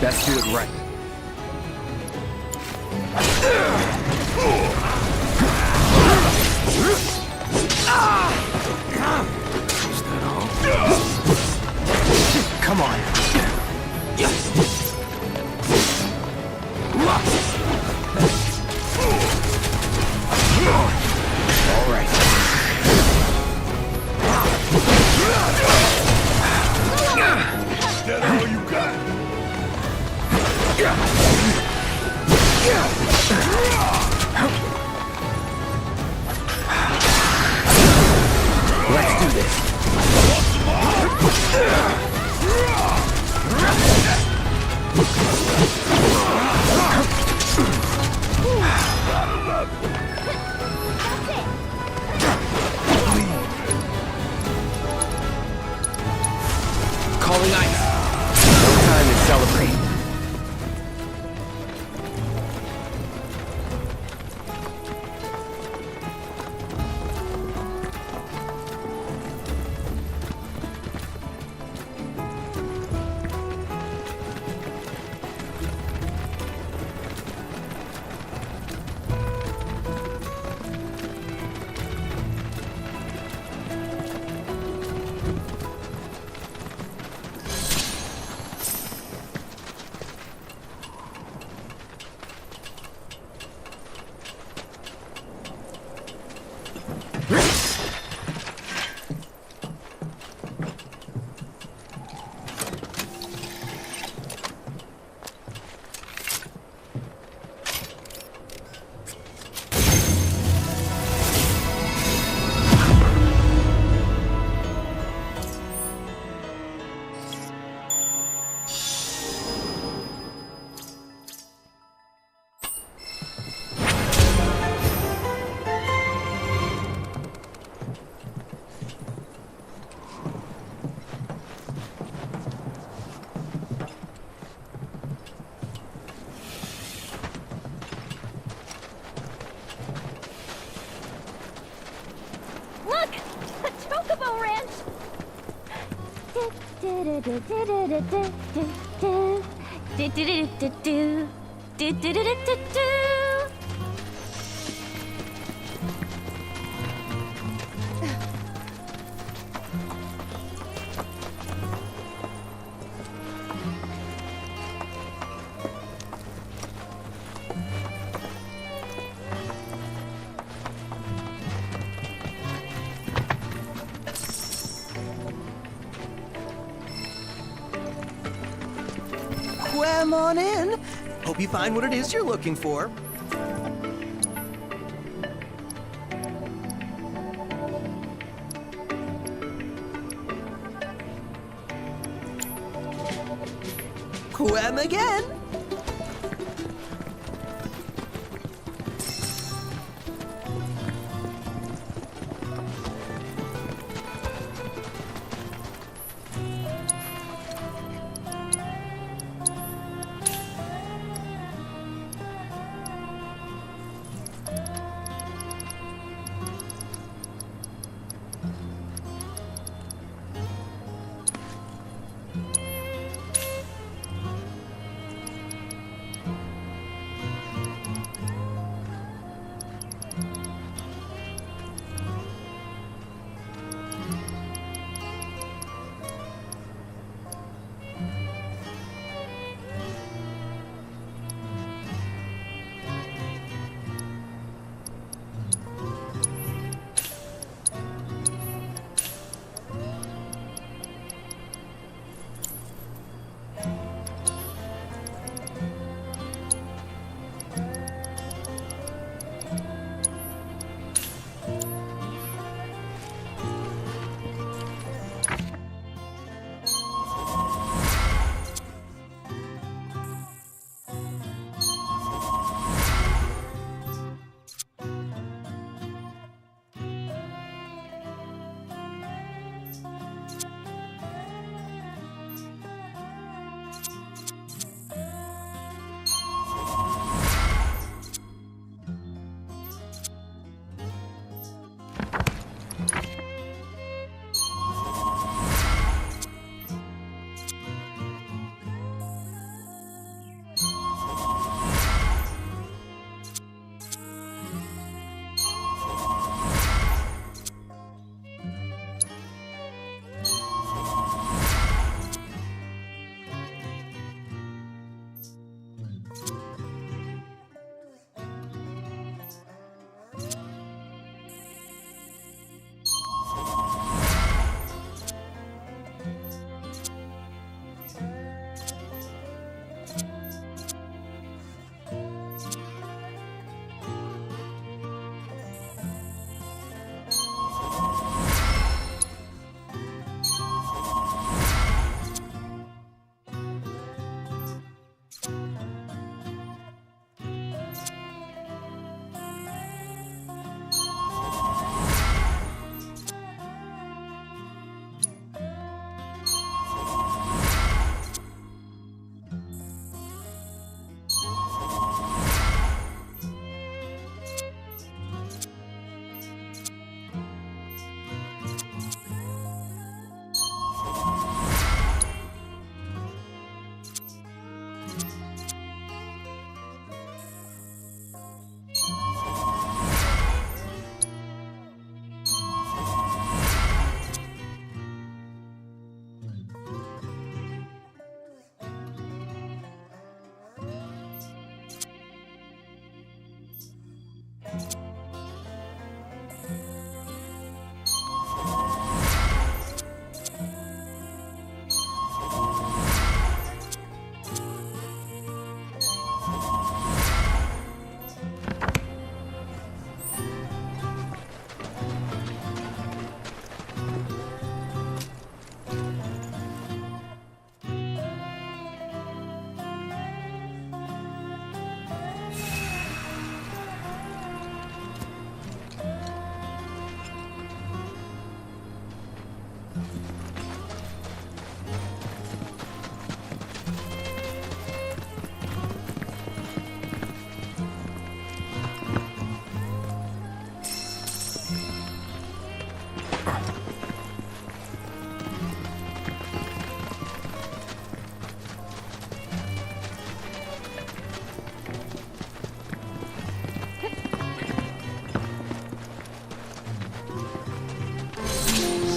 Best do it right. Is that all? Come on. All right. Is that all you got? Let's do this. Calling ice. No time to celebrate. Look! A chocobo ranch! Come on in. Hope you find what it is you're looking for. Quem again?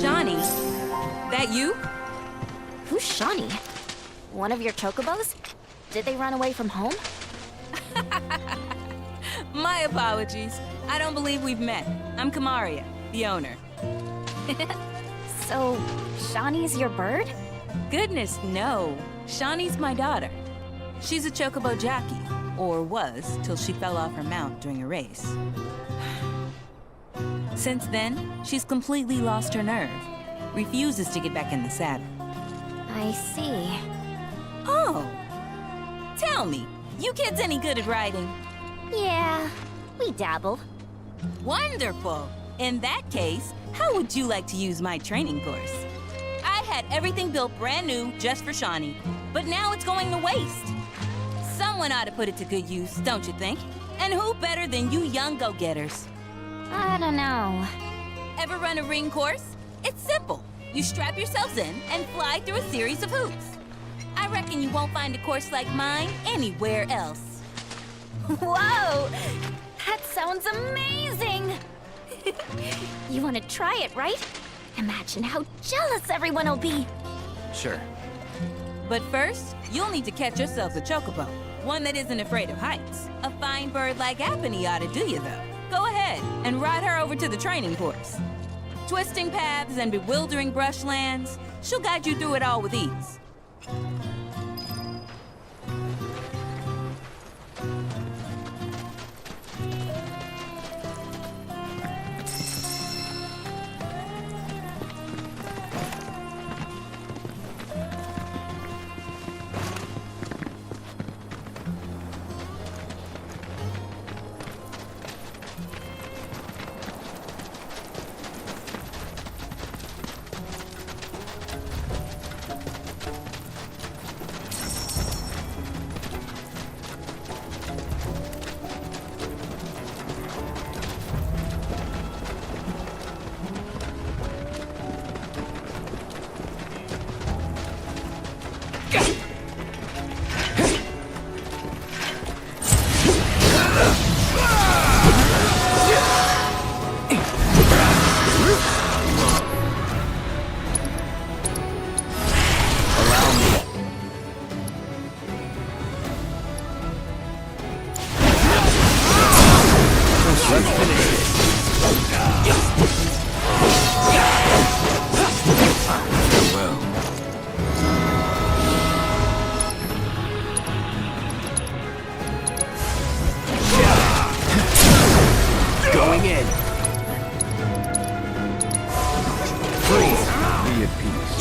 Shawnee, that you? Who's Shawnee? One of your chocobos? Did they run away from home? My apologies. I don't believe we've met. I'm Kamaria, the owner. So, Shawnee's your bird? Goodness, no. Shawnee's my daughter. She's a chocobo jockey, or was till she fell off her mount during a race. Since then, she's completely lost her nerve. Refuses to get back in the saddle. I see. Oh! Tell me, you kids any good at riding? Yeah, we dabble. Wonderful! In that case, how would you like to use my training course? I had everything built brand new just for Shawnee, but now it's going to waste. Someone ought to put it to good use, don't you think? And who better than you young go-getters? I don't know. Ever run a ring course? It's simple. You strap yourselves in and fly through a series of hoops. I reckon you won't find a course like mine anywhere else. Whoa! That sounds amazing! You want to try it, right? Imagine how jealous everyone will be. Sure. But first, you'll need to catch yourselves a chocobo. One that isn't afraid of heights. A fine bird like Apony ought to do you, though. Go ahead and ride her over to the training course. Twisting paths and bewildering brushlands, she'll guide you through it all with ease. Let's finish this. Well. Going in. Freeze. Be at peace.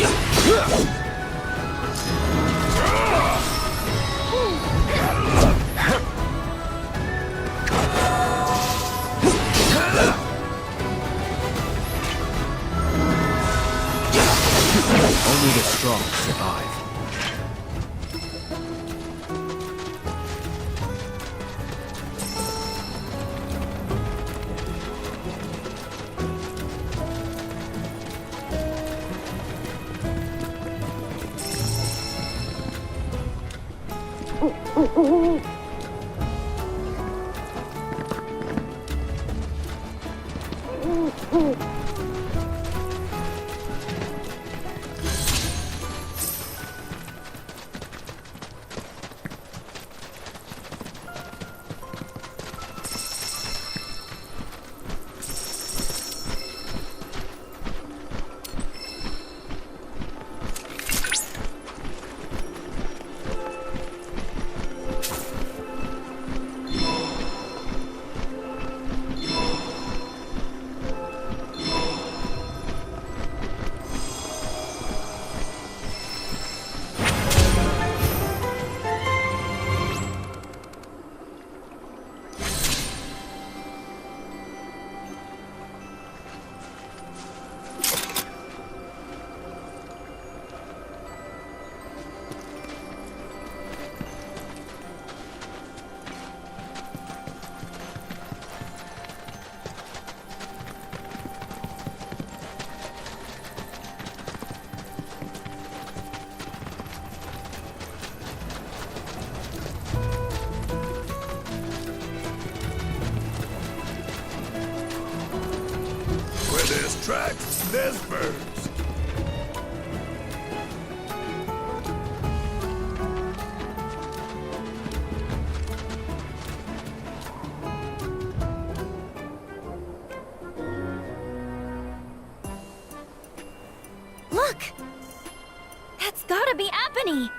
Only the strong survive. There's tracks, there's birds. Look! That's gotta be Apony!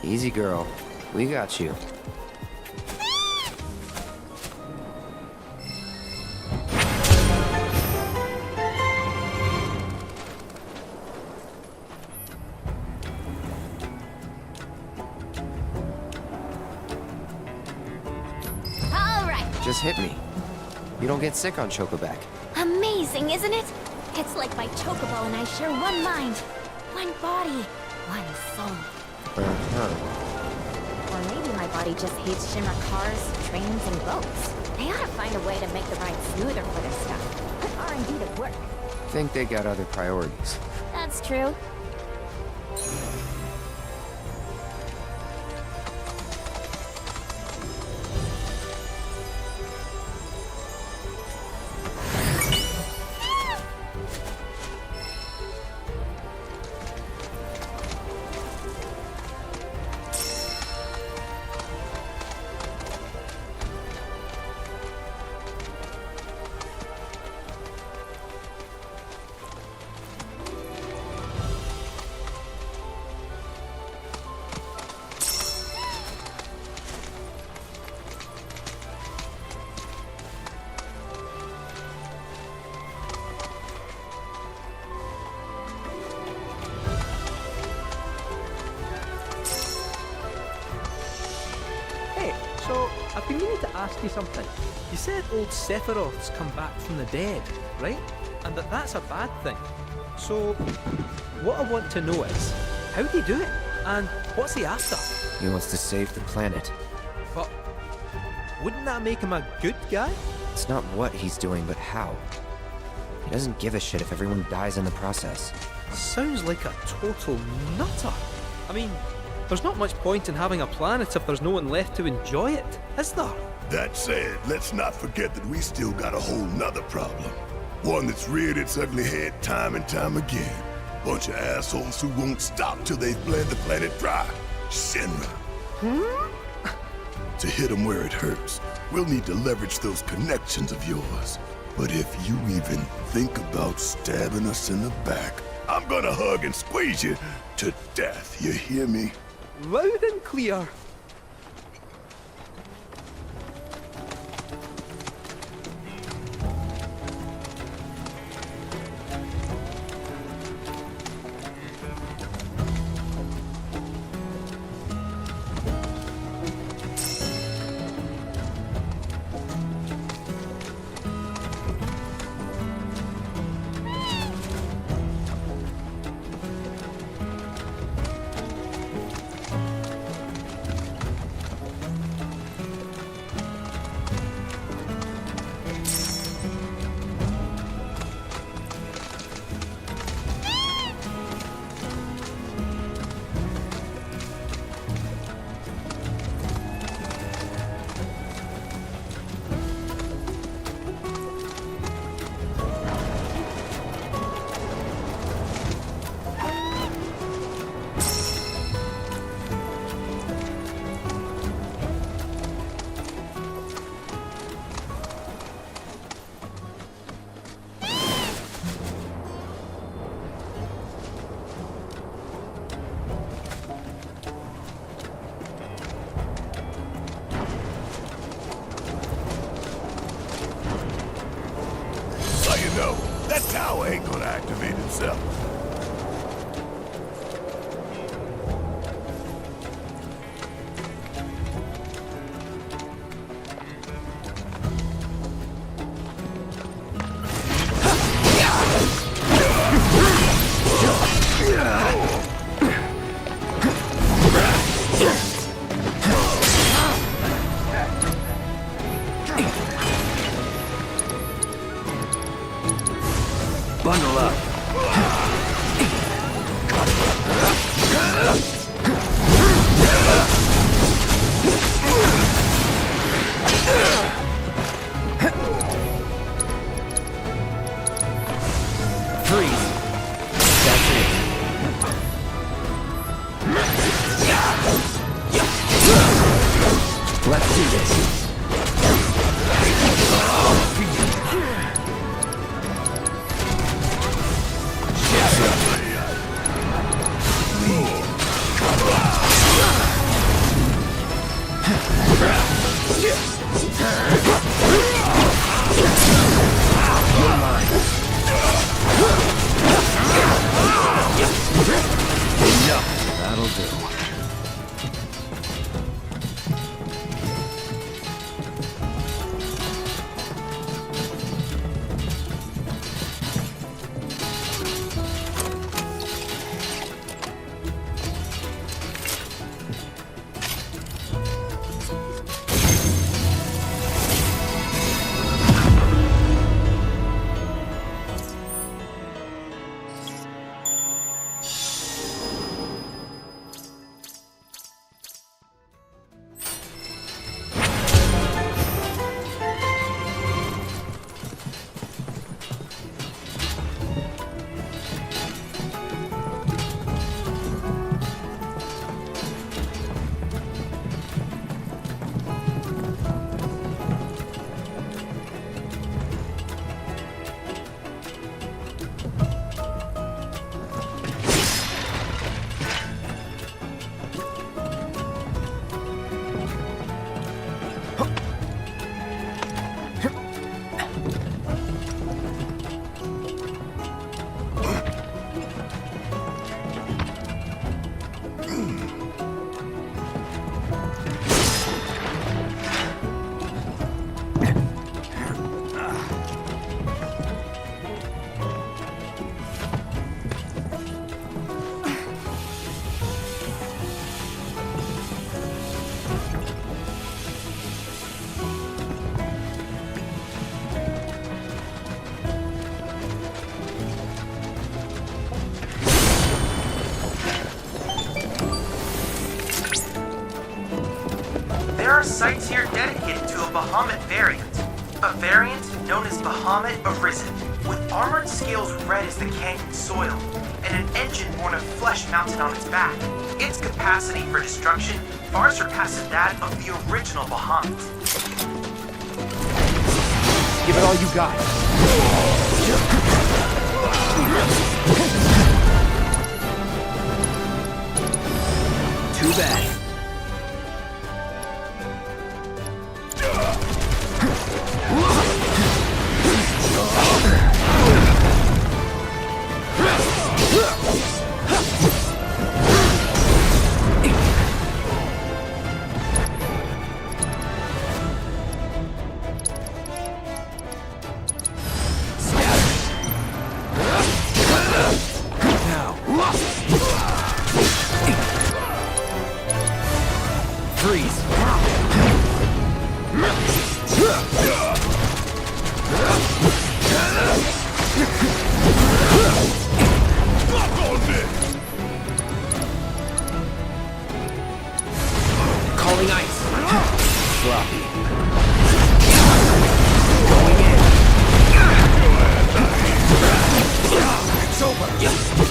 Easy, girl. We got you. All right. Just hit me. You don't get sick on Chocoback. Amazing, isn't it? It's like my chocobo and I share one mind, one body, one soul. Or maybe my body just hates Shimmer cars, trains, and boats. They ought to find a way to make the ride smoother for their stuff. Put R&D to work. Think they got other priorities. That's true. Hey, so I've been meaning to ask you something. You said old Sephiroth's come back from the dead, right? And that's a bad thing. So, what I want to know is, how'd he do it? And what's he after? He wants to save the planet. But wouldn't that make him a good guy? It's not what he's doing, but how. He doesn't give a shit if everyone dies in the process. Sounds like a total nutter. I mean, there's not much point in having a planet if there's no one left to enjoy it, is there? That said, let's not forget that we still got a whole nother problem. One that's reared its ugly head time and time again. Bunch of assholes who won't stop till they've bled the planet dry. Shinra. To hit them where it hurts, we'll need to leverage those connections of yours. But if you even think about stabbing us in the back, I'm gonna hug and squeeze you to death, you hear me? Loud and clear. So you know, that tower ain't gonna activate itself. Bundle up. Freeze. That's it. Let's do this. are dedicated to a Bahamut variant. A variant known as Bahamut Arisen, with armored scales red as the canyon soil, and an engine born of flesh mounted on its back. Its capacity for destruction far surpasses that of the original Bahamut. Give it all you got. Too bad. Freeze! Calling ice! Sloppy. Going in. It's over. Get ready.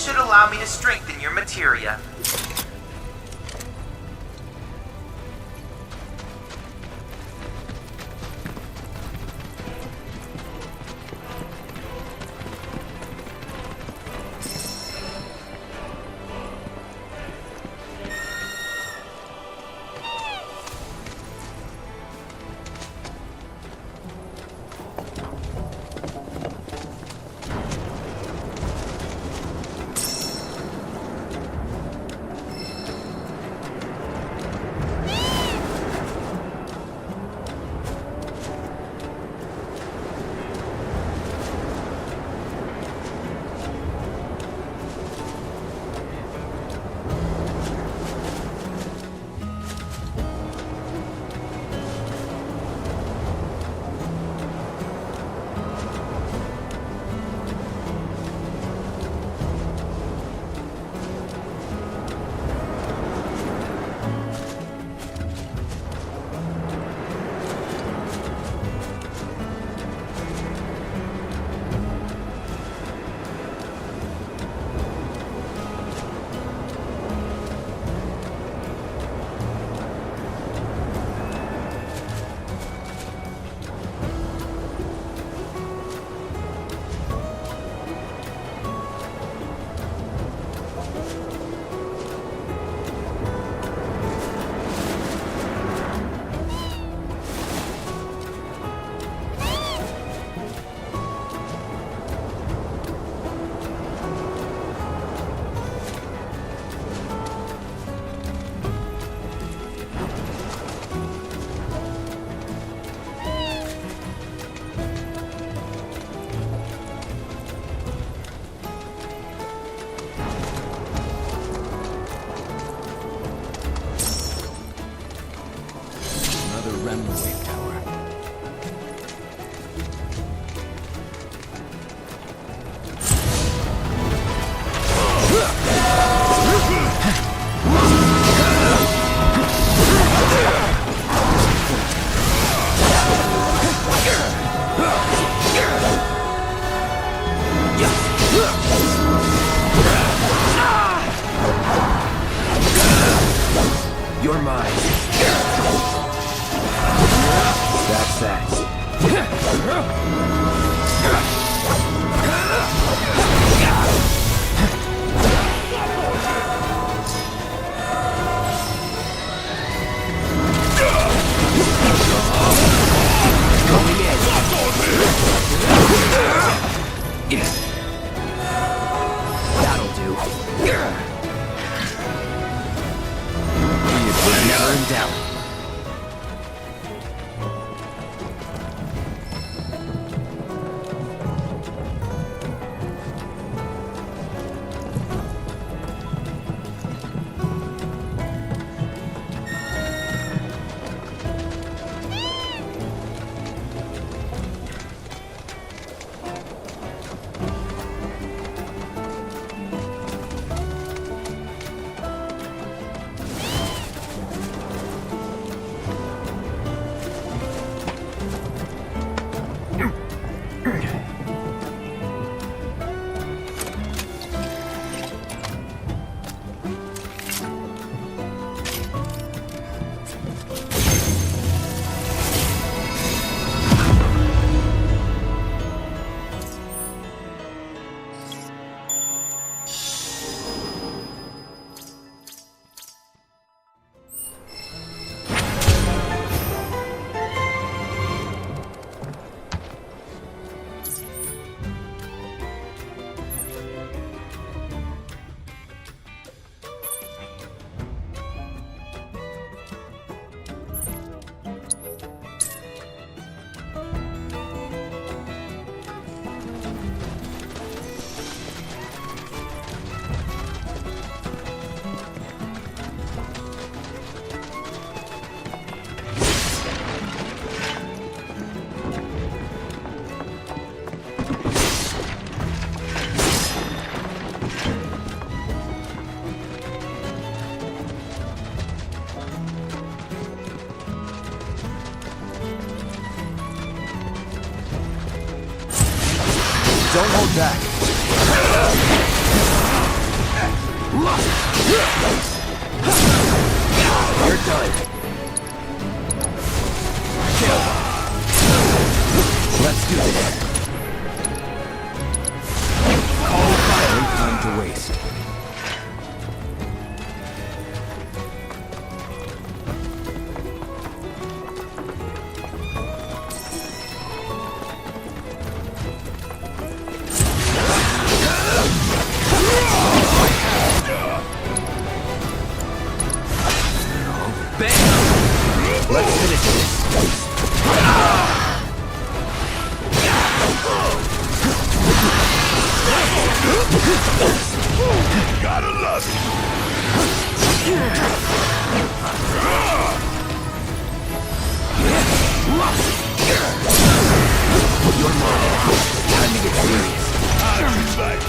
should allow me to strengthen your materia. Wave tower. You're mine. That's that. Going in. That'll do. Never in doubt. Don't hold back. You're done. Kill. Let's do this. All fire. No time to waste. Bam! Let's finish this. Gotta love it. You're mine. Time to get serious. I'll be back.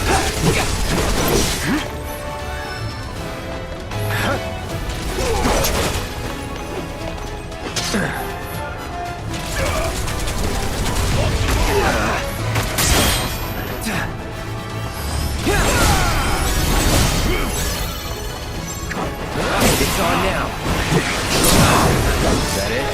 It's on now. Is that it?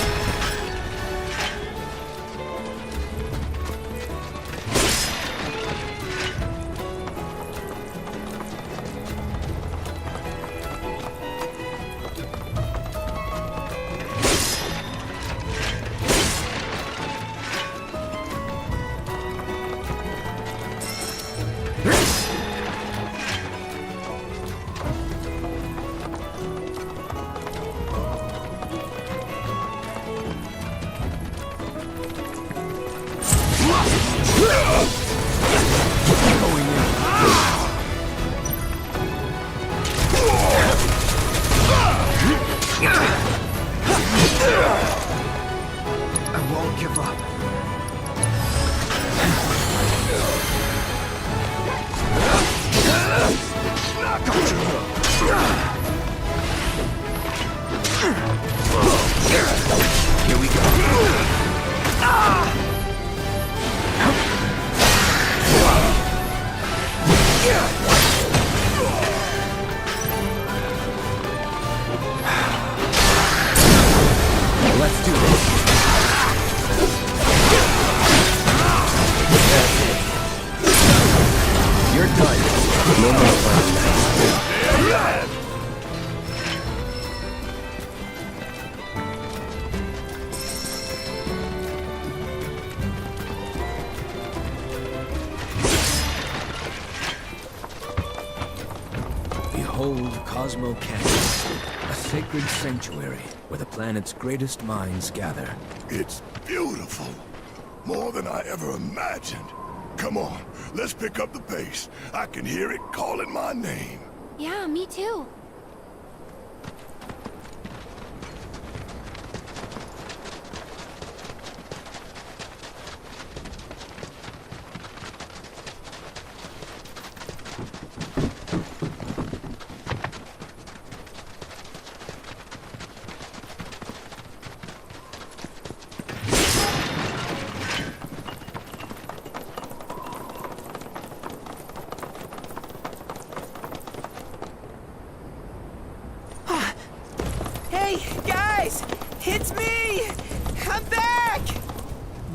I won't give up. Here we go. Let's do this. That's it. You're done. No more playing nice. Behold Cosmo Canyon, a sacred sanctuary where the planet's greatest minds gather. It's beautiful. More than I ever imagined. Come on, let's pick up the pace. I can hear it calling my name. Yeah, me too. Hey, guys! It's me! I'm back!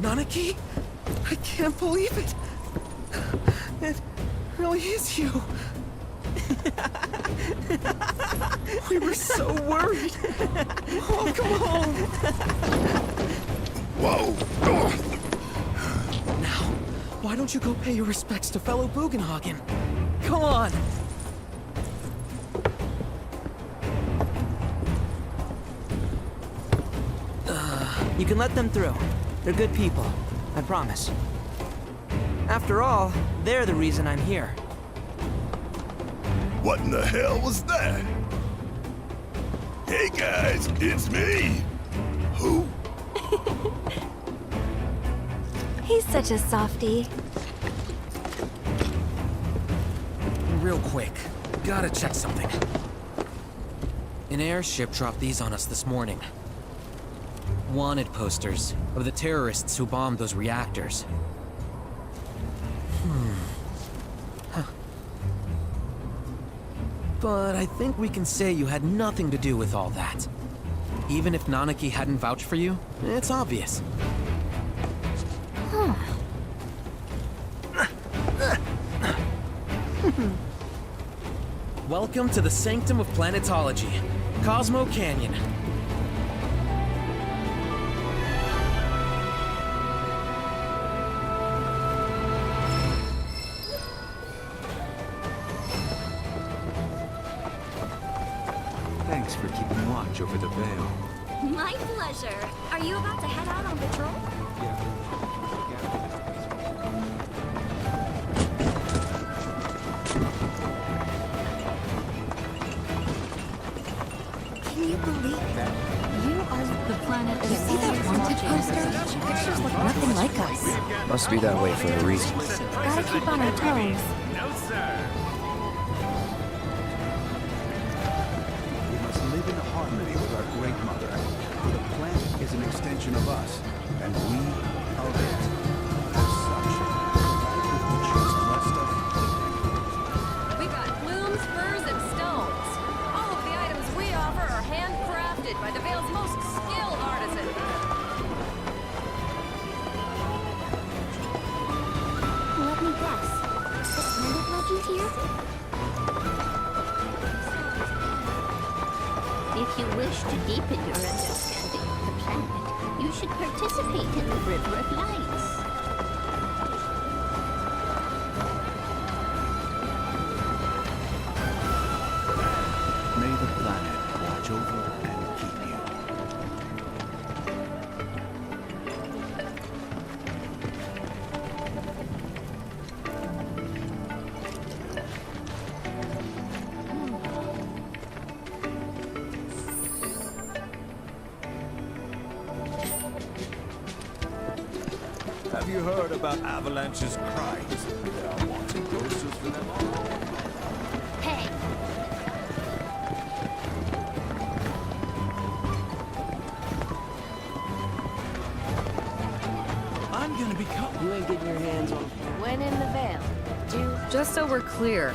Nanaki? I can't believe it! It really is you! We were so worried! Oh, come home! Whoa! Now, why don't you go pay your respects to fellow Bugenhagen? Come on! You can let them through. They're good people. I promise. After all, they're the reason I'm here. What in the hell was that? Hey guys, it's me! Who? He's such a softie. Real quick, gotta check something. An airship dropped these on us this morning. Wanted posters of the terrorists who bombed those reactors. But I think we can say you had nothing to do with all that. Even if Nanaki hadn't vouched for you, it's obvious. Welcome to the Sanctum of Planetology, Cosmo Canyon. Thanks for keeping watch over the Veil. My pleasure. Are you about to head out on patrol? Can you believe that? You are the planet that see that wanted poster? Pictures look nothing like us. Must be that way for a reason. Gotta keep on our toes. We must live in harmony with our Great Mother. The planet is an extension of us, and we of it. As such, we choose blessed us. We got plumes, furs, and stones. All of the items we offer are handcrafted by the Vale's most skilled artisans. Let me guess. Is the planet legend here? If you wish to deepen your understanding of the planet, you should participate in the River of Lights. May the planet watch over and keep you. Have you heard about Avalanche's crimes? They are wanting posters for them all. Hey, I'm gonna become... You ain't getting your hands on. When in the Vale. Just so we're clear,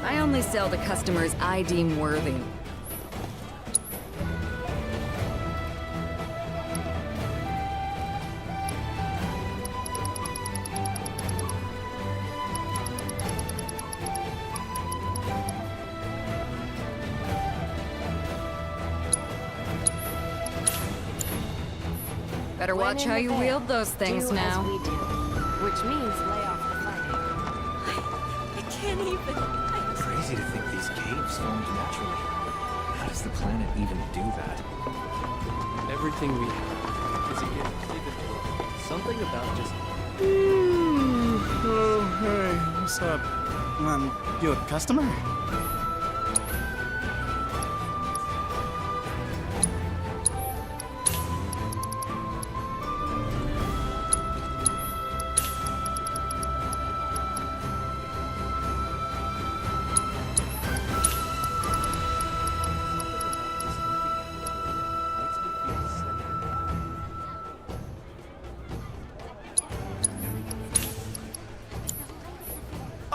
I only sell to customers I deem worthy. Better watch how you wield those things now. We do, which means lay off the fighting. I can't even. Crazy to think these caves formed naturally. How does the planet even do that? Everything we have is a gift given to us. Something about just Oh, hey, what's up? You a customer?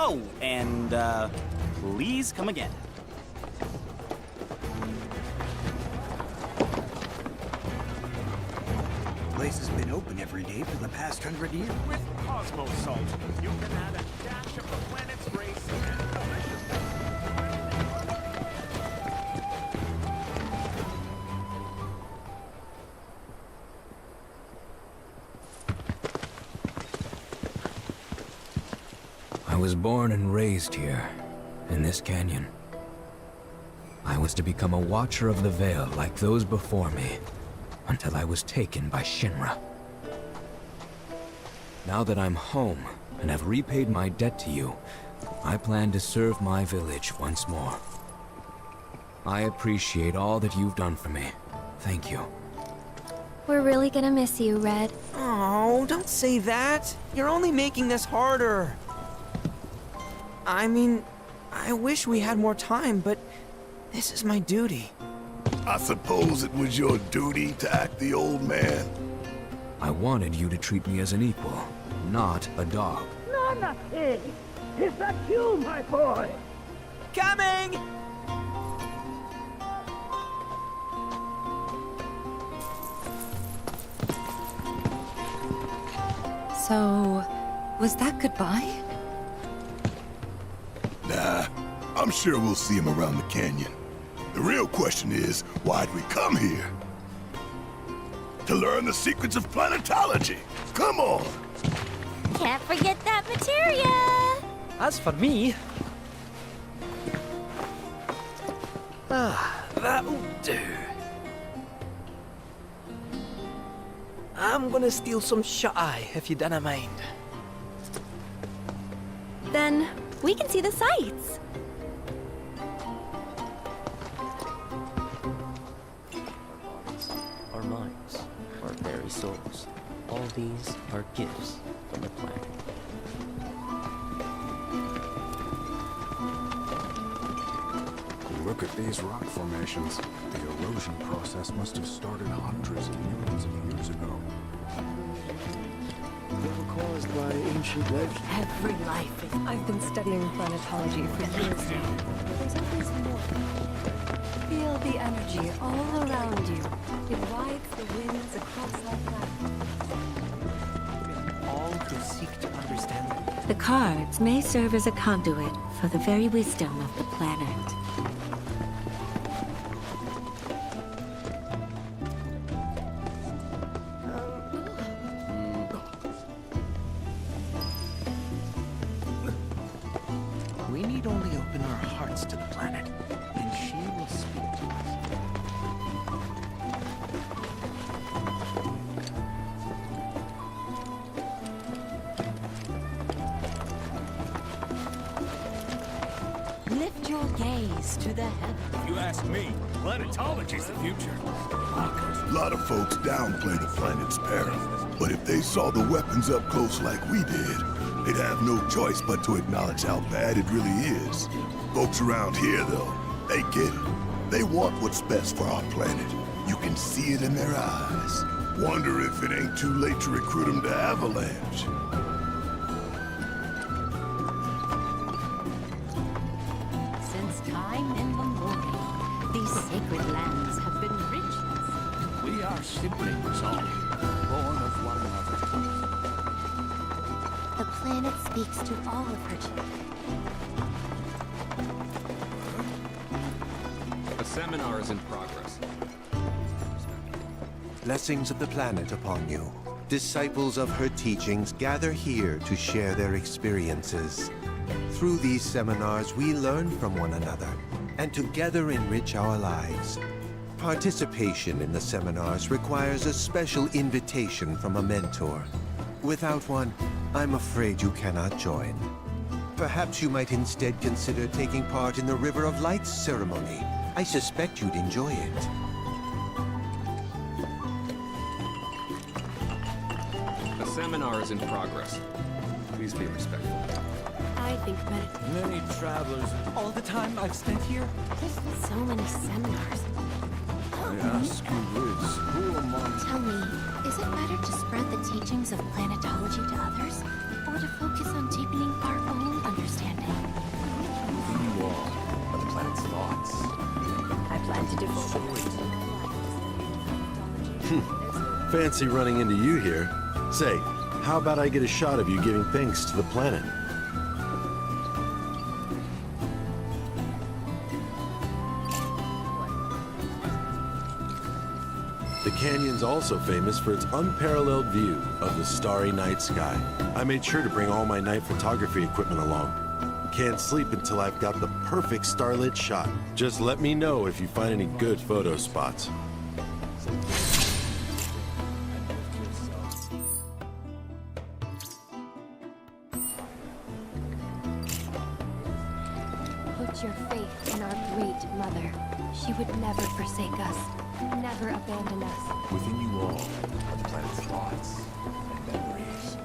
Oh, and, please come again. Place has been open every day for the past 100 years. With Cosmo Salt, you can add a dash of the planet's race and delicious. I was born and raised here, in this canyon. I was to become a watcher of the Veil like those before me, until I was taken by Shinra. Now that I'm home, and have repaid my debt to you, I plan to serve my village once more. I appreciate all that you've done for me. Thank you. we're really gonna miss you, Red. Oh, don't say that. You're only making this harder. I mean, I wish we had more time, but this is my duty. I suppose it was your duty to act the old man. I wanted you to treat me as an equal, not a dog. Nana, is that you, my boy? Coming! So, was that goodbye? Nah, I'm sure we'll see him around the canyon. The real question is, why'd we come here? To learn the secrets of planetology. Come on! Can't forget that materia! As for me... that'll do. I'm gonna steal some shut-eye, if you dinna mind. Then we can see the sights. Our minds, our very souls. All these are gifts from the planet. Look at these rock formations. The erosion process must have started hundreds of millions of years ago. They were caused by ancient legends. Every life is... I've been studying planetology for years now. There's always more. Feel the energy all around you. It rides the winds across our planet. All who seek to understand them. The cards may serve as a conduit for the very wisdom of the planet. We need only open our hearts to the planet, and she will speak to us. Lift your gaze to the heavens. If you ask me, planetology's the future. A lot of folks downplay the planet's peril, but if they saw the weapons up close like we did, they'd have no choice but to acknowledge how bad it really is. Folks around here, though, they get it. They want what's best for our planet. You can see it in their eyes. Wonder if it ain't too late to recruit them to Avalanche. Since time immemorial, these sacred lands have been rich. We are siblings all, born of one another. The planet speaks to all of her children. A seminar is in progress. Blessings of the planet upon you. Disciples of her teachings gather here to share their experiences. Through these seminars, we learn from one another and together enrich our lives. Participation in the seminars requires a special invitation from a mentor. Without one, I'm afraid you cannot join. Perhaps you might instead consider taking part in the River of Lights ceremony. I suspect you'd enjoy it. A seminar is in progress. Please be respectful. I think Many travelers. All the time I've spent here? There's been so many seminars. I ask you this, who among... Tell me, is it better to spread the teachings of planetology to others, or to focus on deepening our own understanding? You all are the planet's thoughts. I plan to do both. Fancy running into you here. Say, how about I get a shot of you giving thanks to the planet? The canyon's also famous for its unparalleled view of the starry night sky. I made sure to bring all my night photography equipment along. Can't sleep until I've got the perfect starlit shot. Just let me know if you find any good photo spots. Put your faith in our great mother. She would never forsake us, never abandon us. Within you all are the planet's thoughts and memories.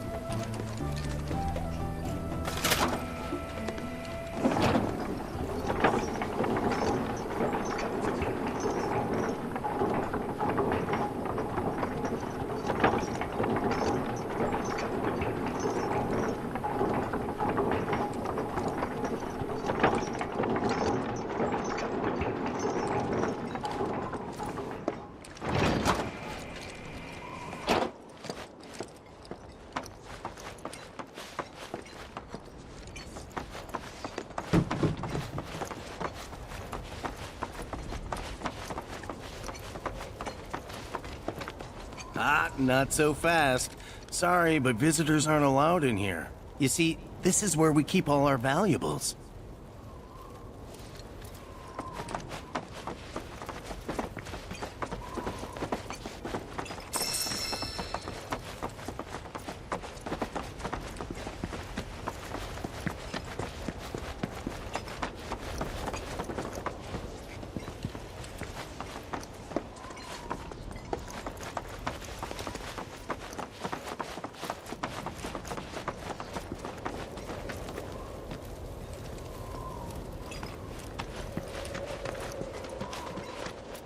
Ah, not so fast. Sorry, but visitors aren't allowed in here. You see, this is where we keep all our valuables.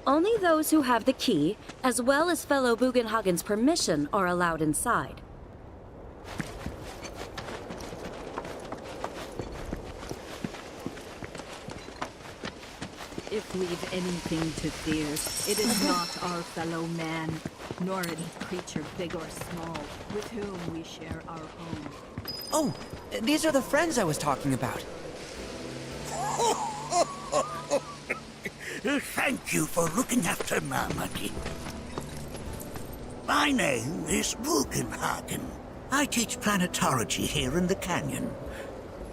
Only those who have the key, as well as fellow Bugenhagen's permission, are allowed inside. If we've anything to fear, it is not our fellow man, nor any creature big or small, with whom we share our home. Oh, these are the friends I was talking about. Thank you for looking after Namaki. My name is Bugenhagen. I teach planetology here in the canyon.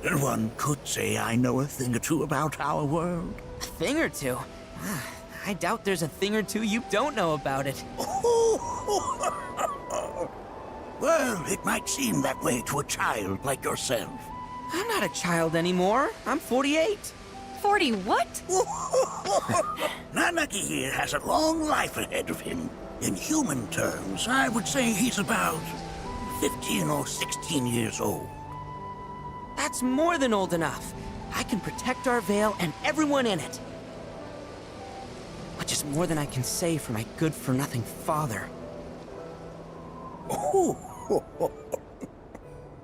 One could say I know a thing or two about our world. A thing or two? I doubt there's a thing or two you don't know about it. Well, it might seem that way to a child like yourself. I'm not a child anymore. I'm 48. 40 what? Namaki here has a long life ahead of him. In human terms, I would say he's about 15 or 16 years old. That's more than old enough. I can protect our Vale and everyone in it. Which is more than I can say for my good-for-nothing father.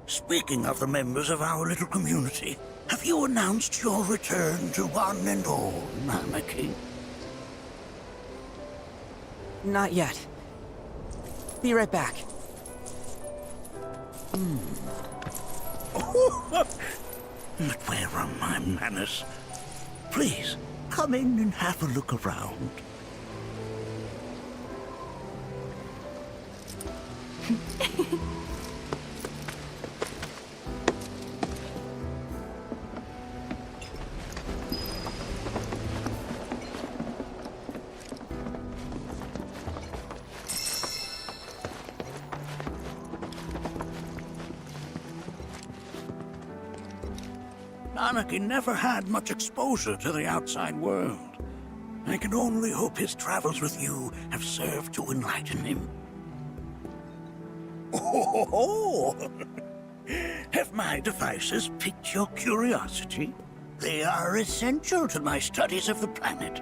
Speaking of the members of our little community, have you announced your return to one and all, Namaki? Not yet. Be right back. But where are my manners? Please, come in and have a look around. Namaki never had much exposure to the outside world. I can only hope his travels with you have served to enlighten him. Have my devices piqued your curiosity? They are essential to my studies of the planet.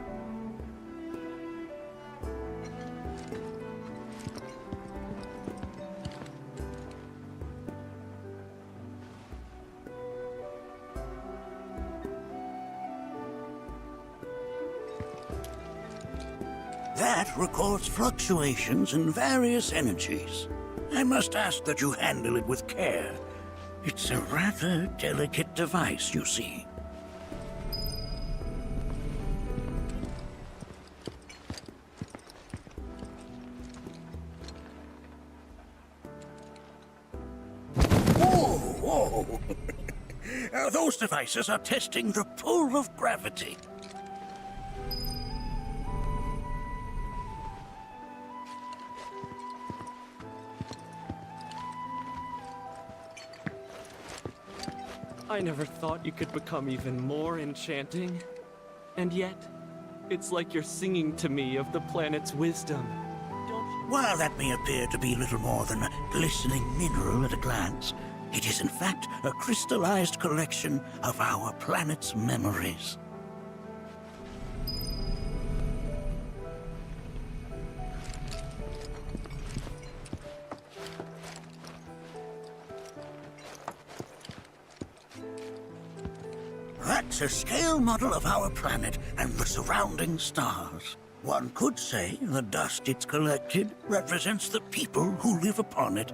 That records fluctuations in various energies. I must ask that you handle it with care. It's a rather delicate device, you see. Whoa! Those devices are testing the pull of gravity. I never thought you could become even more enchanting. And yet, it's like you're singing to me of the planet's wisdom. While that may appear to be little more than a glistening mineral at a glance, it is in fact a crystallized collection of our planet's memories. That's a scale model of our planet and the surrounding stars. One could say the dust it's collected represents the people who live upon it.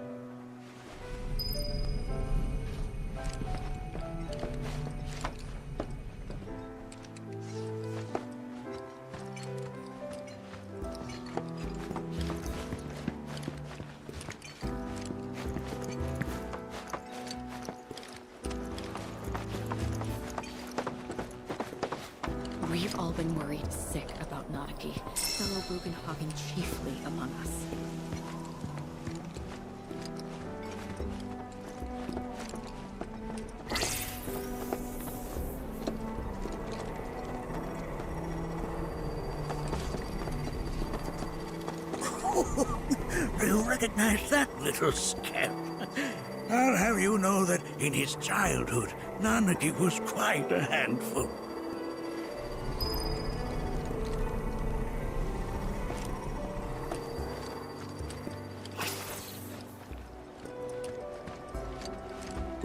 We've all been worried sick about Nanaki, fellow Bugenhagen chiefly among us. Do you recognize that little scamp? I'll have you know that in his childhood, Nanaki was quite a handful.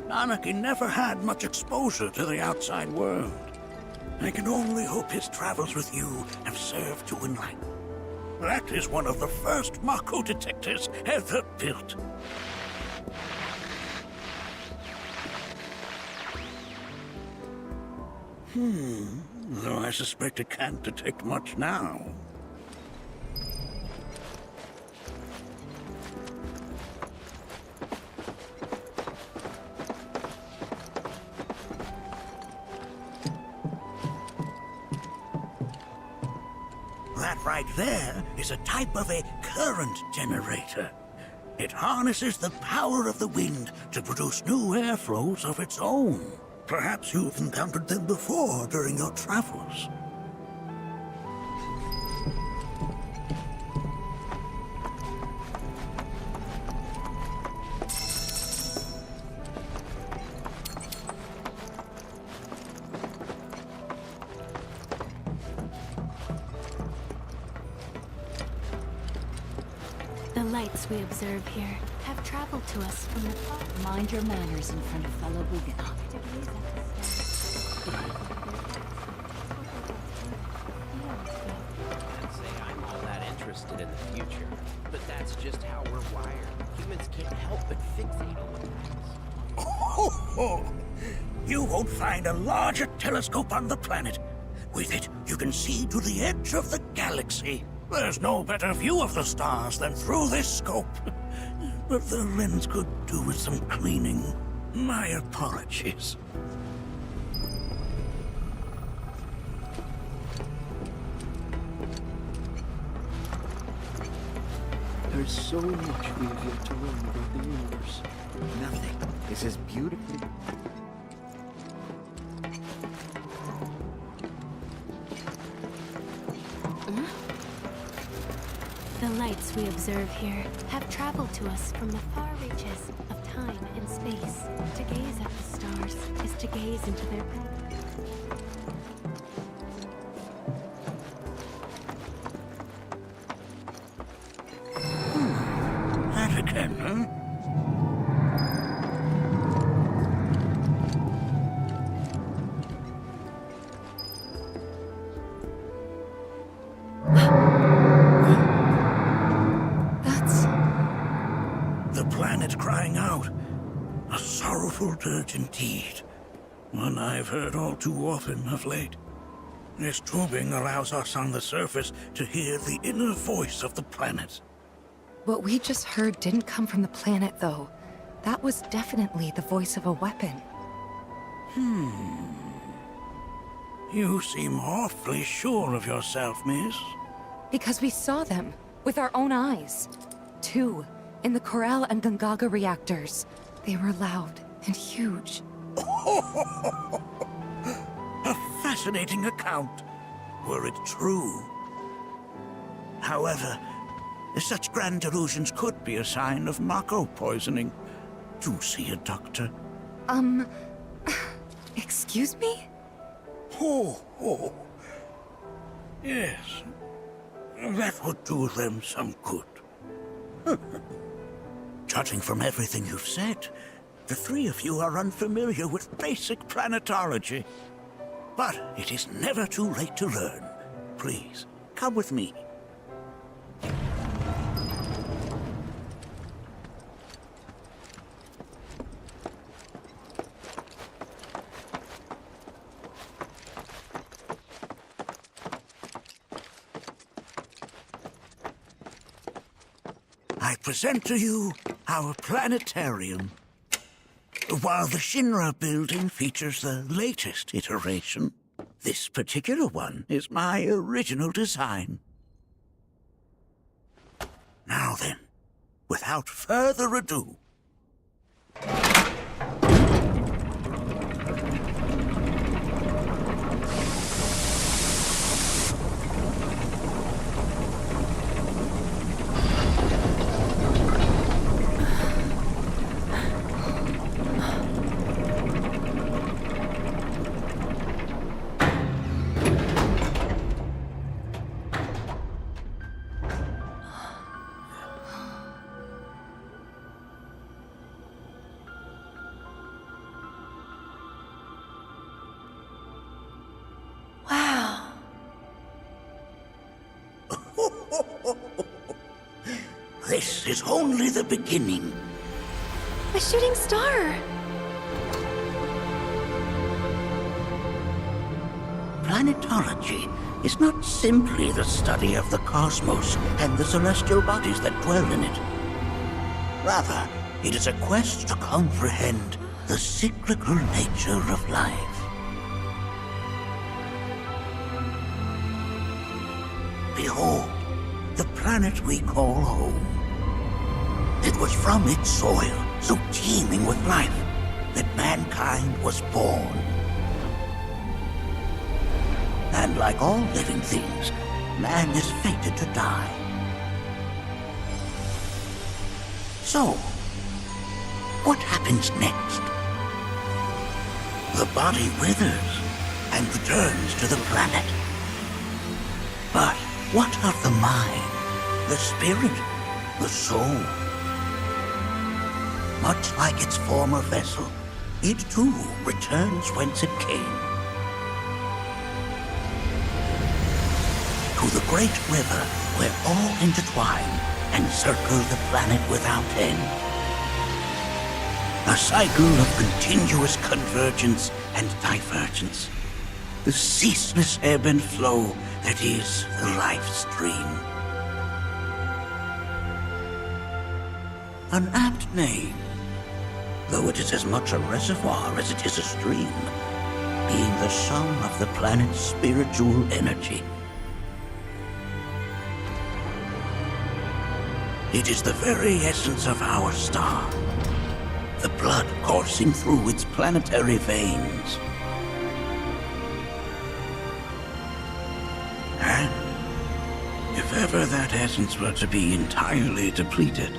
Nanaki never had much exposure to the outside world. I can only hope his travels with you have served to enlighten. That is one of the first Mako detectors ever built. Though I suspect it can't detect much now. That right there is a type of a current generator. It harnesses the power of the wind to produce new airflows of its own. Perhaps you've encountered them before during your travels. The lights we observe here have traveled to us from the far. Mind your manners in front of fellow Bugenhagen. Can't say I'm all that interested in the future, but that's just how we're wired. Humans can't help but fixate on things. You won't find a larger telescope on the planet. With it, you can see to the edge of the galaxy. There's no better view of the stars than through this scope. But the lens could do with some cleaning. My apologies. There's so much we have yet to learn about the universe. Nothing is as beautifully... The lights we observe here have traveled to us from the far reaches of time and space. To gaze at the stars is to gaze into their That again, huh? The planet crying out. A sorrowful dirge indeed. One I've heard all too often of late. This tubing allows us on the surface to hear the inner voice of the planet. What we just heard didn't come from the planet, though. That was definitely the voice of a weapon. You seem awfully sure of yourself, miss. Because we saw them, with our own eyes. Two, in the Corel and Gungaga reactors. They were loud and huge. A fascinating account, were it true. However, such grand delusions could be a sign of Mako poisoning. Do see a doctor. Excuse me? Oh. Yes. That would do them some good. Judging from everything you've said, the three of you are unfamiliar with basic planetology. But it is never too late to learn. Please, come with me. I present to you our planetarium. While the Shinra building features the latest iteration, This particular one is my original design. Now then, without further ado, Wow. this is only the beginning. A shooting star! Planetology is not simply the study of the cosmos and the celestial bodies that dwell in it. Rather, it is a quest to comprehend the cyclical nature of life. Behold, the planet we call home. It was from its soil, so teeming with life, that mankind was born. And like all living things, man is fated to die. So, what happens next? The body withers and returns to the planet. But what of the mind, the spirit, the soul? Much like its former vessel, it too returns whence it came. To the great river where all intertwine and circle the planet without end. A cycle of continuous convergence and divergence. The ceaseless ebb and flow that is the life stream. An apt name, though it is as much a reservoir as it is a stream, being the sum of the planet's spiritual energy. It is the very essence of our star, the blood coursing through its planetary veins. And if ever that essence were to be entirely depleted,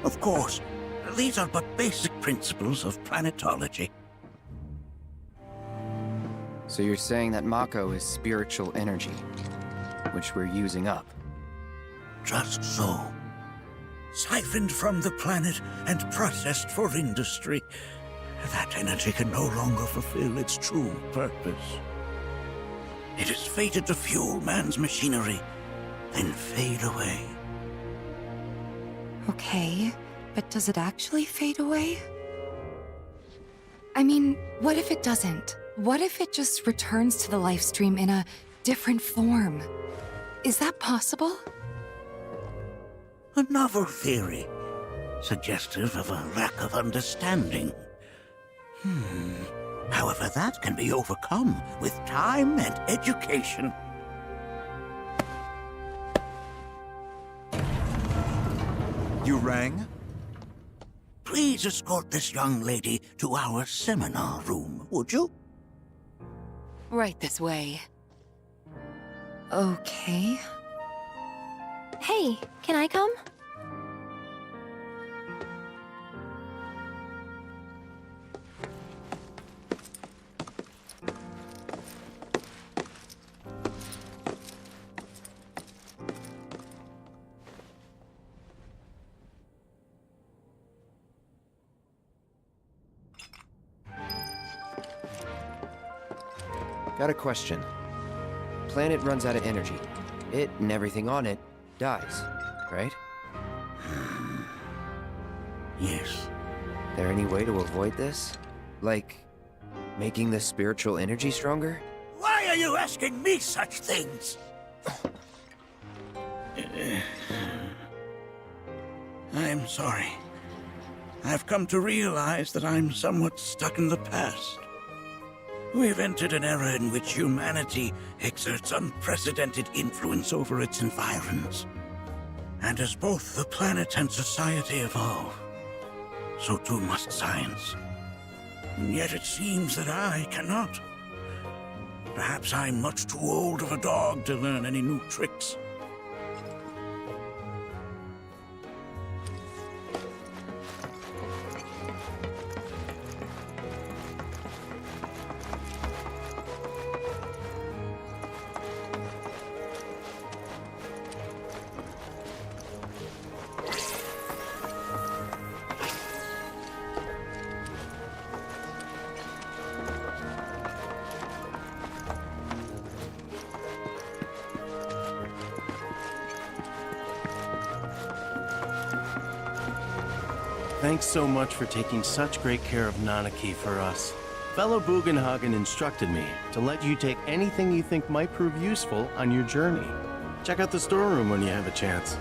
of course, these are but basic principles of planetology. So you're saying that Mako is spiritual energy, which we're using up? Just so. Siphoned from the planet and processed for industry, that energy can no longer fulfill its true purpose. It is fated to fuel man's machinery, then fade away. Okay, but does it actually fade away? I mean, what if it doesn't? What if it just returns to the life stream in a different form? Is that possible? A novel theory, suggestive of a lack of understanding. However, that can be overcome with time and education. You rang? Please escort this young lady to our seminar room, would you? Right this way. Okay. Hey, can I come? Got a question. planet runs out of energy, it and everything on it dies, right? Yes. There any way to avoid this? Like, making the spiritual energy stronger? Why are you asking me such things? I'm sorry. I've come to realize that I'm somewhat stuck in the past. We've entered an era in which humanity exerts unprecedented influence over its environs. And as both the planet and society evolve, so too must science. And yet it seems that I cannot. Perhaps I'm much too old of a dog to learn any new tricks. Thanks so much for taking such great care of Nanaki for us. Fellow Bugenhagen instructed me to let you take anything you think might prove useful on your journey. Check out the storeroom when you have a chance.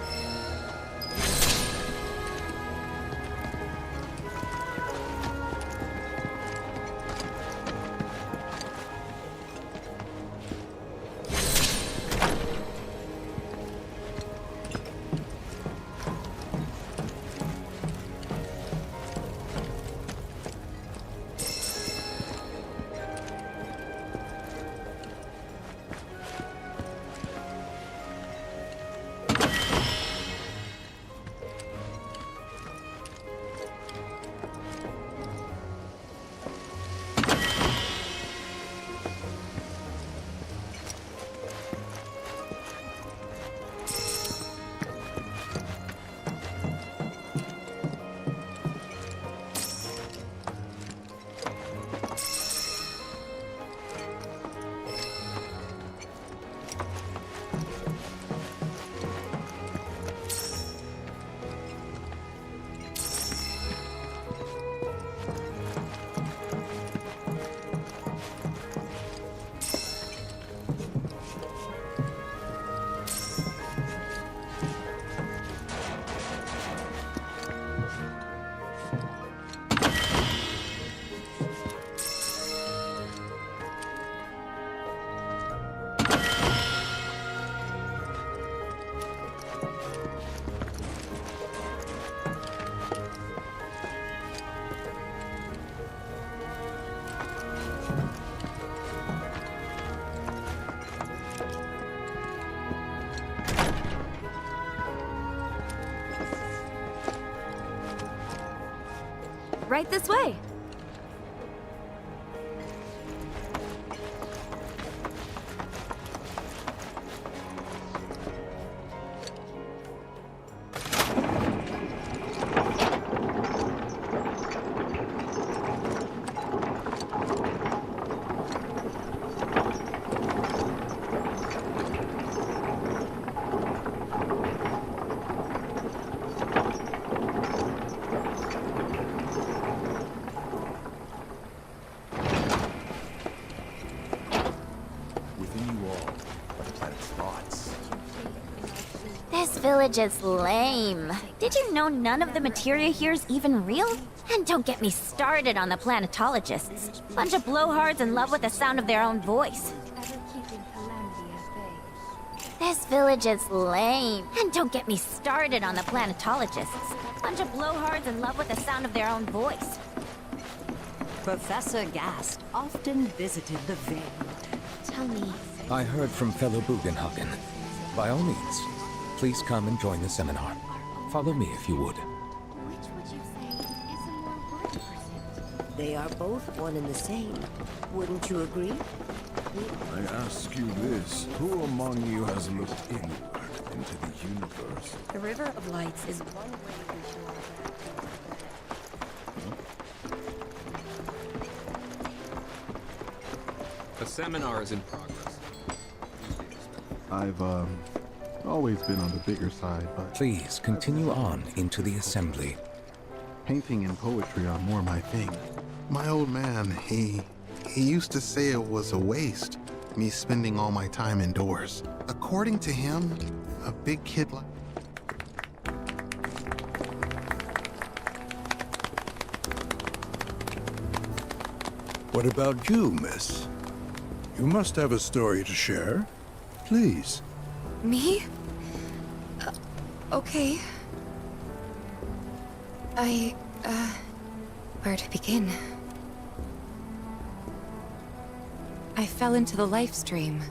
Right this way. This village is lame. Did you know none of the materia here is even real? And don't get me started on the planetologists. Bunch of blowhards in love with the sound of their own voice. This village is lame. And don't get me started on the planetologists. Bunch of blowhards in love with the sound of their own voice. Professor Gast often visited the Veil. Tell me. I heard from fellow Bugenhagen. By all means, please come and join the seminar. Follow me if you would. Which would you say is a more worthy person? They are both one and the same. Wouldn't you agree? I ask you this, who among you has looked inward into the universe? The River of Lights is one way we show our A seminar is in progress. I've, always been on the bigger side, but... Please continue on into the assembly. Painting and poetry are more my thing. My old man, he used to say it was a waste, me spending all my time indoors. According to him, a big kid like... What about you, miss? You must have a story to share. Please. Me? Okay. Where to begin? I fell into the life stream.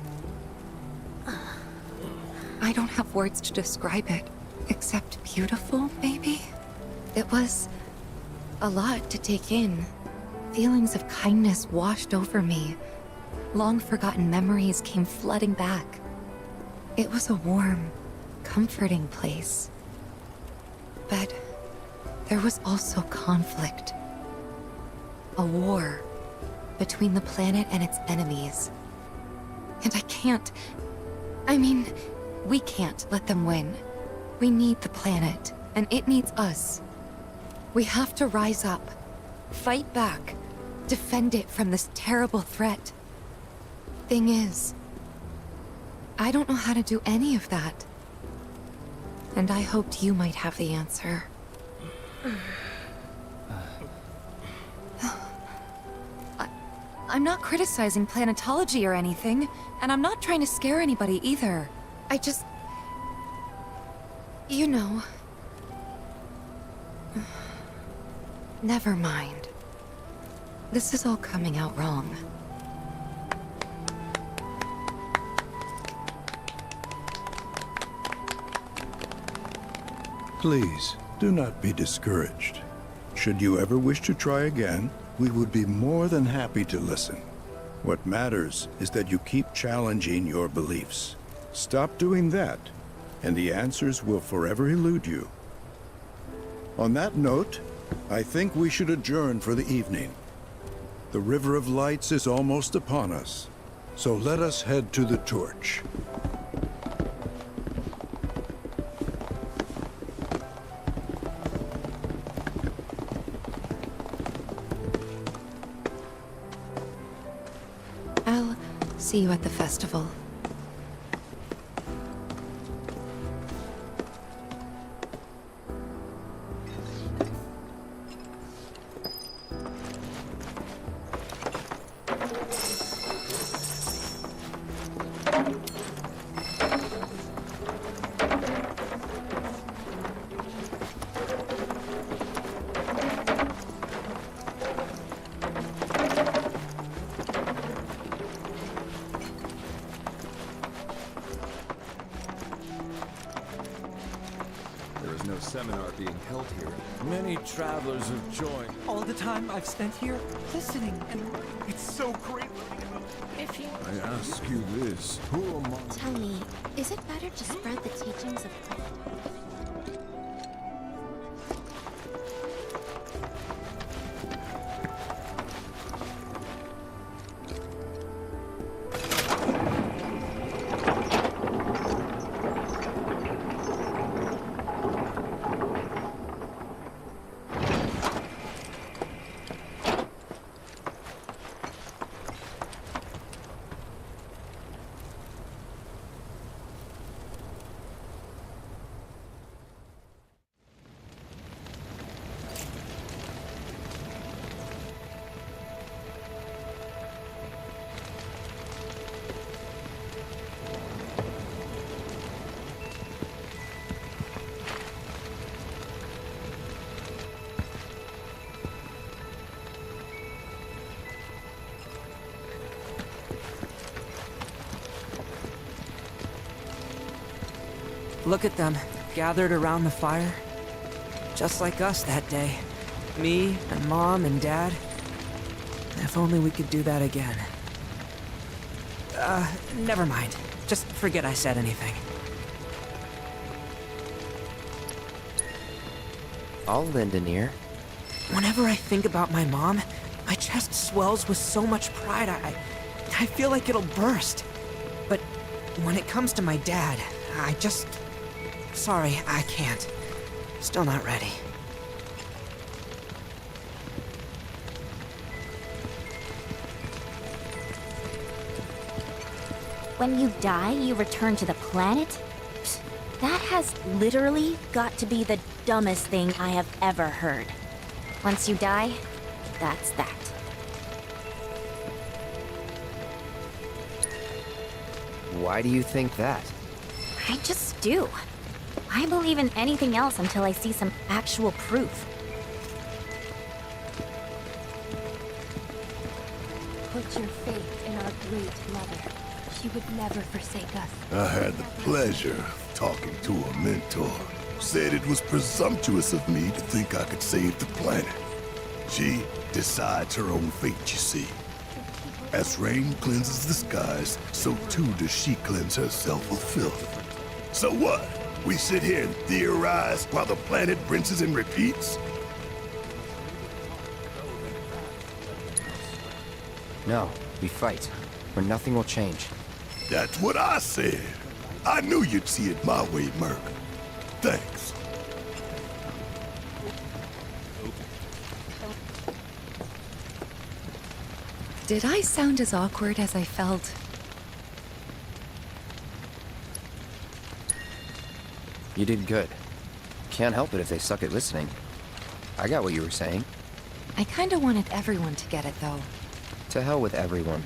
I don't have words to describe it, except beautiful, maybe? It was a lot to take in. Feelings of kindness washed over me. Long-forgotten memories came flooding back. It was a warm, comforting place. But there was also conflict. A war between the planet and its enemies. And we can't let them win. We need the planet, and it needs us. We have to rise up, fight back, defend it from this terrible threat. Thing is, I don't know how to do any of that. And I hoped you might have the answer. I'm not criticizing planetology or anything, and I'm not trying to scare anybody either. I just... You know... Never mind. This is all coming out wrong. Please, do not be discouraged. Should you ever wish to try again, we would be more than happy to listen. What matters is that you keep challenging your beliefs. Stop doing that, and the answers will forever elude you. On that note, I think we should adjourn for the evening. The River of Lights is almost upon us, so let us head to the torch. I'll see you at the festival. No seminar being held here. Many travelers have joined. All the time I've spent here, listening, and it's so great learning about... If you... I ask you this, who among... Tell me, is it better to spread the teachings of... Look at them, gathered around the fire. Just like us that day. Me and Mom and Dad. If only we could do that again. Never mind. Just forget I said anything. I'll lend an ear. Whenever I think about my mom, my chest swells with so much pride, I feel like it'll burst. But when it comes to my dad, I just... Sorry, I can't. Still not ready. When you die, you return to the planet? Psst, that has literally got to be the dumbest thing I have ever heard. Once you die, that's that. Why do you think that? I just do. I believe in anything else until I see some actual proof. Put your faith in our great mother. She would never forsake us. I had the pleasure of talking to a mentor. Said it was presumptuous of me to think I could save the planet. She decides her own fate, you see. As rain cleanses the skies, so too does she cleanse herself of filth. So what? We sit here and theorize while the planet rinses and repeats? No, we fight, or nothing will change. That's what I said. I knew you'd see it my way, Merc. Thanks. Did I sound as awkward as I felt? You did good. Can't help it if they suck at listening. I got what you were saying. I kinda wanted everyone to get it, though. To hell with everyone.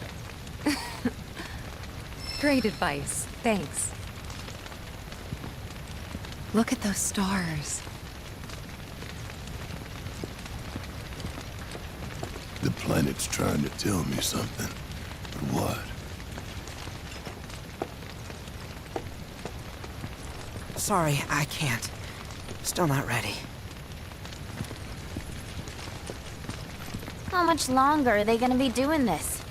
Great advice. Thanks. Look at those stars. The planet's trying to tell me something. But what? Sorry, I can't. Still not ready. How much longer are they gonna be doing this?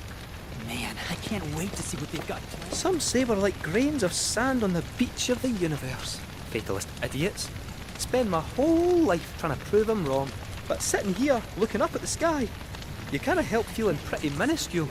Man, I can't wait to see what they've got. Some say we're like grains of sand on the beach of the universe. Fatalist idiots. Spend my whole life trying to prove them wrong, but sitting here, looking up at the sky, you can't help feeling pretty minuscule.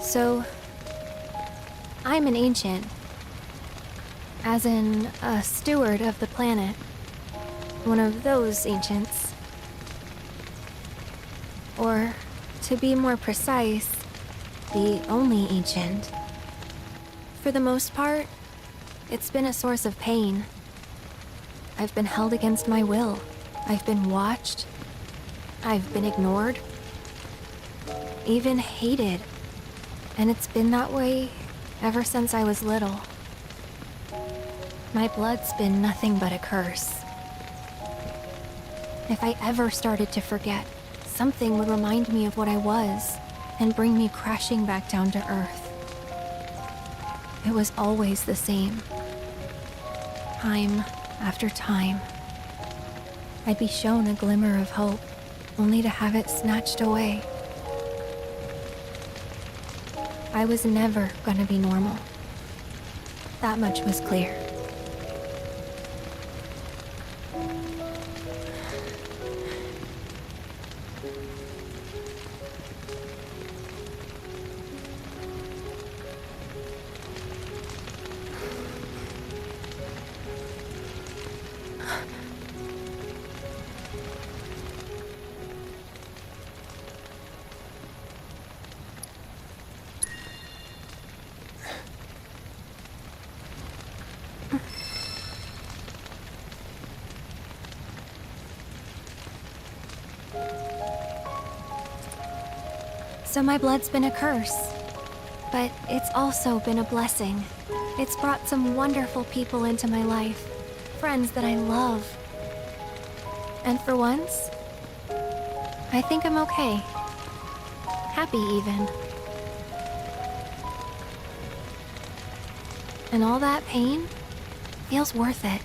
So, I'm an ancient. As in, a steward of the planet. One of those ancients. Or, to be more precise, the only ancient. For the most part, it's been a source of pain. I've been held against my will. I've been watched. I've been ignored. Even hated. And it's been that way ever since I was little. My blood's been nothing but a curse. If I ever started to forget, something would remind me of what I was and bring me crashing back down to Earth. It was always the same. Time after time. I'd be shown a glimmer of hope, only to have it snatched away. I was never gonna be normal. That much was clear. So my blood's been a curse, but it's also been a blessing. It's brought some wonderful people into my life, friends that I love. And for once, I think I'm okay. Happy even. And all that pain feels worth it.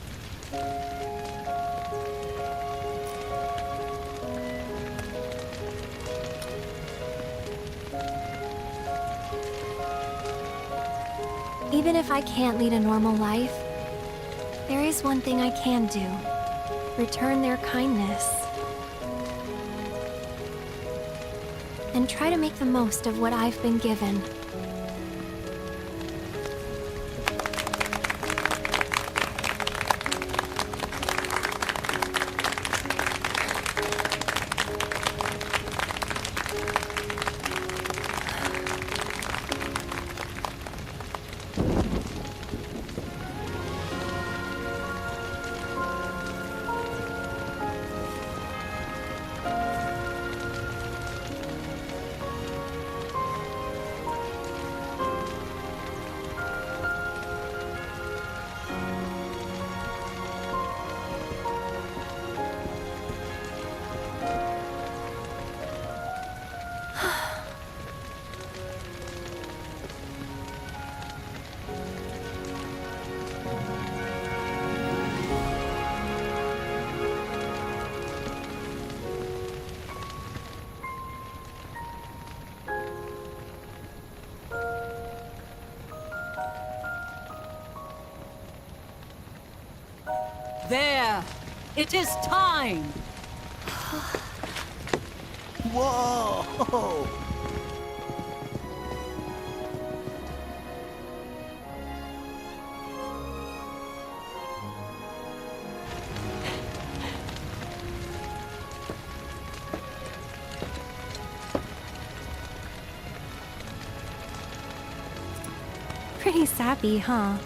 Even if I can't lead a normal life, there is one thing I can do. Return their kindness. And try to make the most of what I've been given. There! It is time! Whoa! Pretty sappy, huh?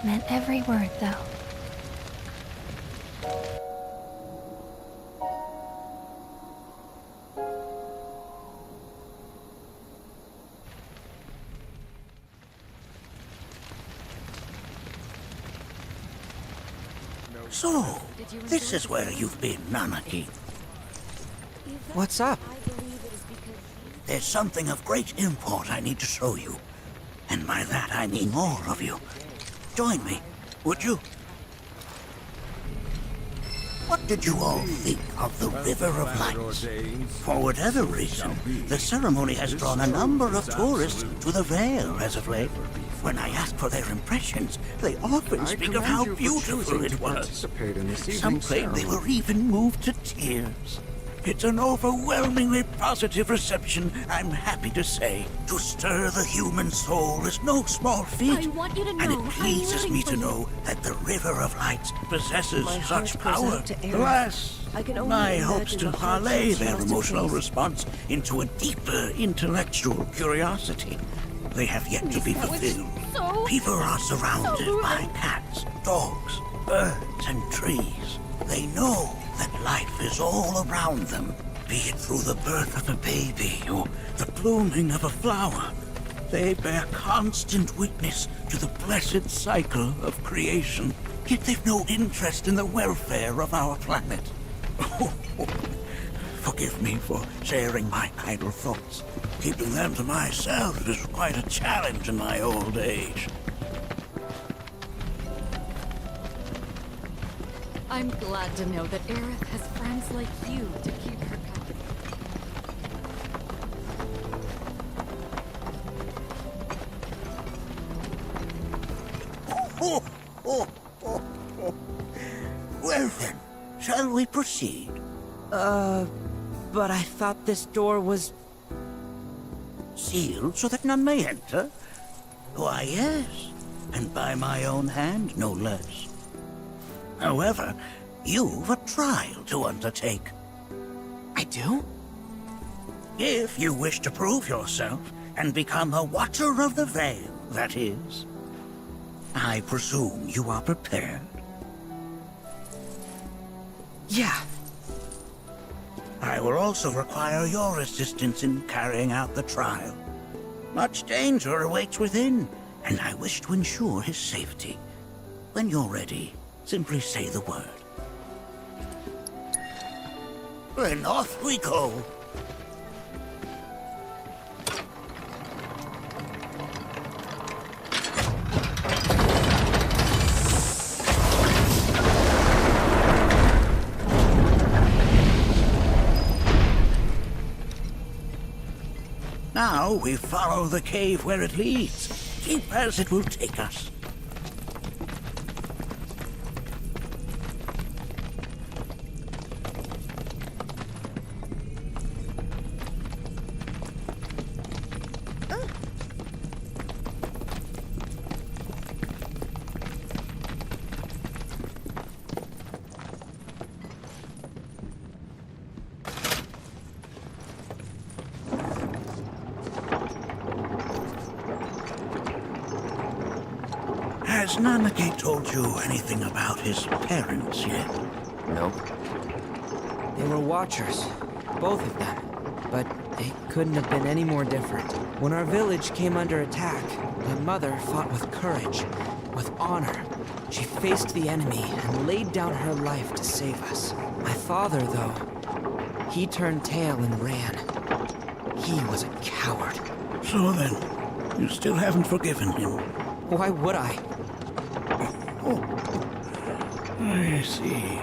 Meant every word, though. So, this is where you've been, Nanaki. What's up? There's something of great import I need to show you. And by that I mean more of you. Join me, would you? What did you all think of the River of Lights? For whatever reason, the ceremony has drawn a number of tourists to the Vale as of late. When I ask for their impressions, they often speak of how beautiful it was. Some claim they were even moved to tears. It's an overwhelmingly positive reception, I'm happy to say. To stir the human soul is no small feat. I want you to know, and it pleases me to know that the River of Lights possesses such power. Alas, my hopes to parlay their emotional response into a deeper intellectual curiosity. They have yet to be fulfilled. People are surrounded by cats, dogs, birds, and trees. They know that life is all around them, be it through the birth of a baby or the blooming of a flower. They bear constant witness to the blessed cycle of creation, yet they've no interest in the welfare of our planet. Forgive me for sharing my idle thoughts. Keeping them to myself is quite a challenge in my old age. I'm glad to know that Aerith has friends like you to keep her company. Well then, shall we proceed? But I thought this door was... Sealed so that none may enter? Why, yes, and by my own hand, no less. However, you've a trial to undertake. I do? If you wish to prove yourself and become a Watcher of the Vale, that is. I presume you are prepared. Yeah. I will also require your assistance in carrying out the trial. Much danger awaits within, and I wish to ensure his safety. When you're ready, simply say the word. Then off we go. Now we follow the cave where it leads. Keep as it will take us. Has Nanaki told you anything about his parents yet? Nope. They were watchers, both of them. But it couldn't have been any more different. When our village came under attack, my mother fought with courage, with honor. She faced the enemy and laid down her life to save us. My father, though, he turned tail and ran. He was a coward. So then, you still haven't forgiven him? Why would I? Oh, I see.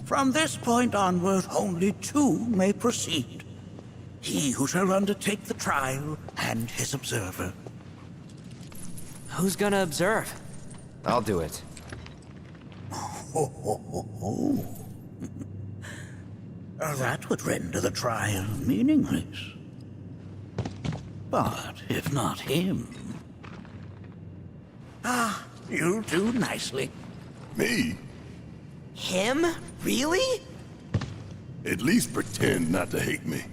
From this point onward, only two may proceed. He who shall undertake the trial, and his observer. Who's gonna observe? I'll do it. That would render the trial meaningless. But if not him... Ah, you'll do nicely. Me? Him? Really? At least pretend not to hate me.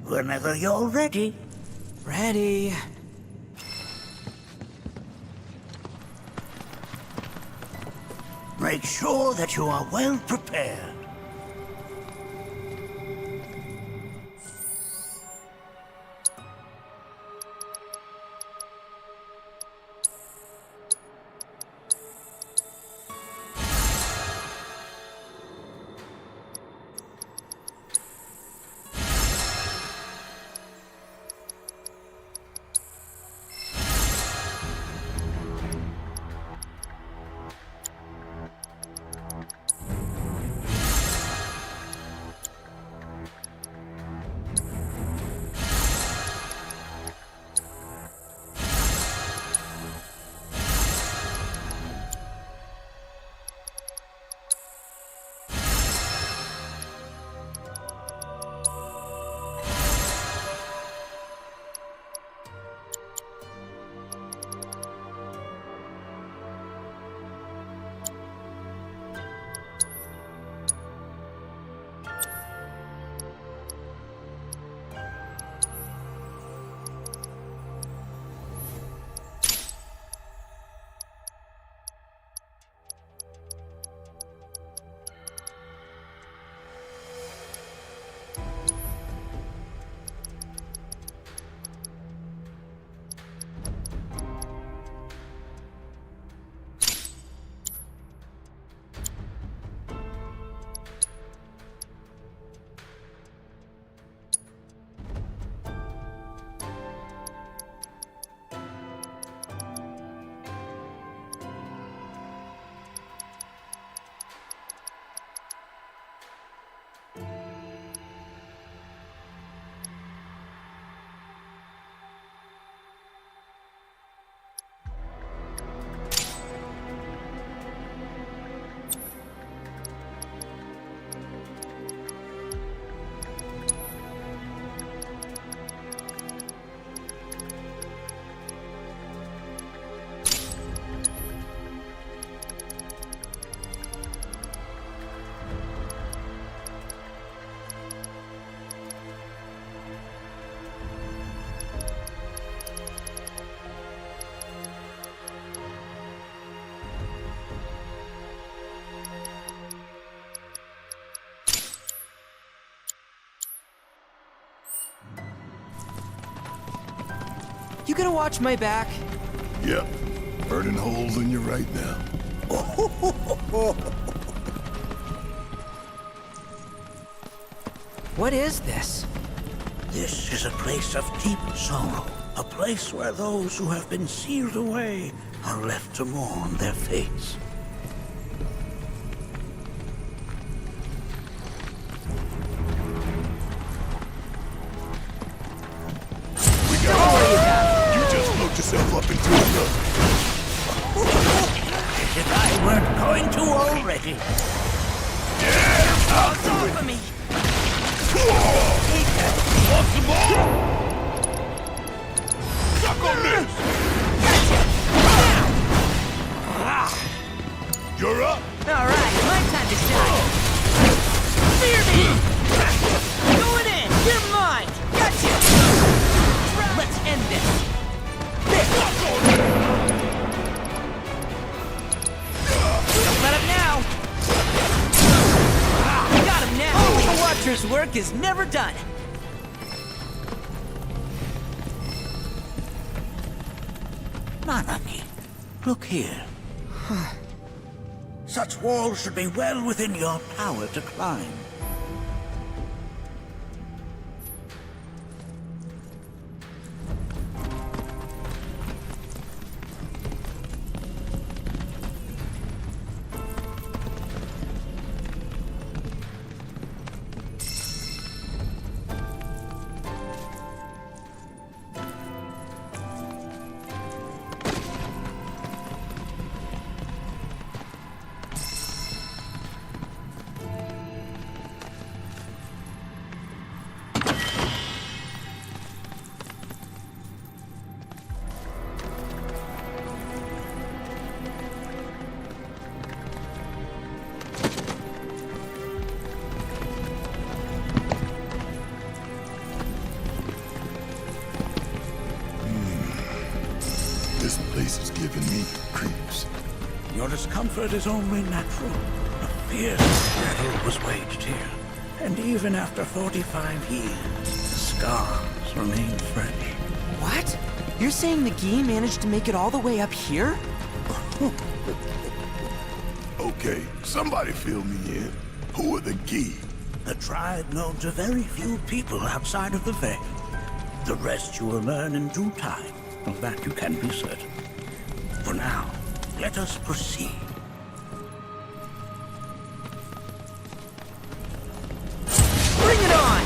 Whenever you're ready. Ready. Make sure that you are well prepared. You gonna watch my back? Yep. Burning holes in you right now. What is this? This is a place of deep sorrow. A place where those who have been sealed away are left to mourn their fates. You just float yourself up into another. As if I weren't going to already. Yeah, I'll do it. For me. Want some more? Suck on this! You're up. All right, my time to shine. Fear me! Going in! You're mine! Gotcha! Let's end this! Don't let him now! Got him now! The Watcher's work is never done! Nanaki, look here. Such walls should be well within your power to climb. This place is giving me creeps. Your discomfort is only natural. A fierce battle was waged here. And even after 45 years, the scars remain fresh. What? You're saying the Gi managed to make it all the way up here? Okay, somebody fill me in. Who are the Gi? A tribe known to very few people outside of the Veil. The rest you will learn in due time. Of that you can be certain. For now, let us proceed. Bring it on!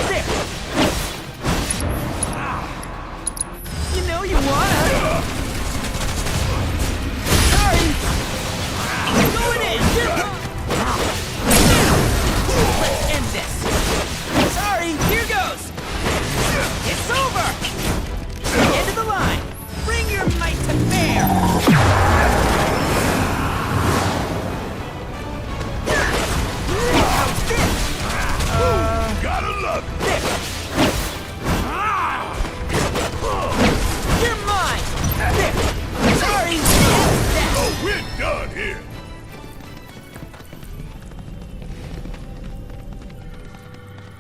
There! You know you wanna! Sorry! Going in! Let's end this! Sorry, here goes! It's over! End of the line! Bring your might to bear! How's this? Gotta love it! There! You're mine! There! Sorry! Oh, we're done here!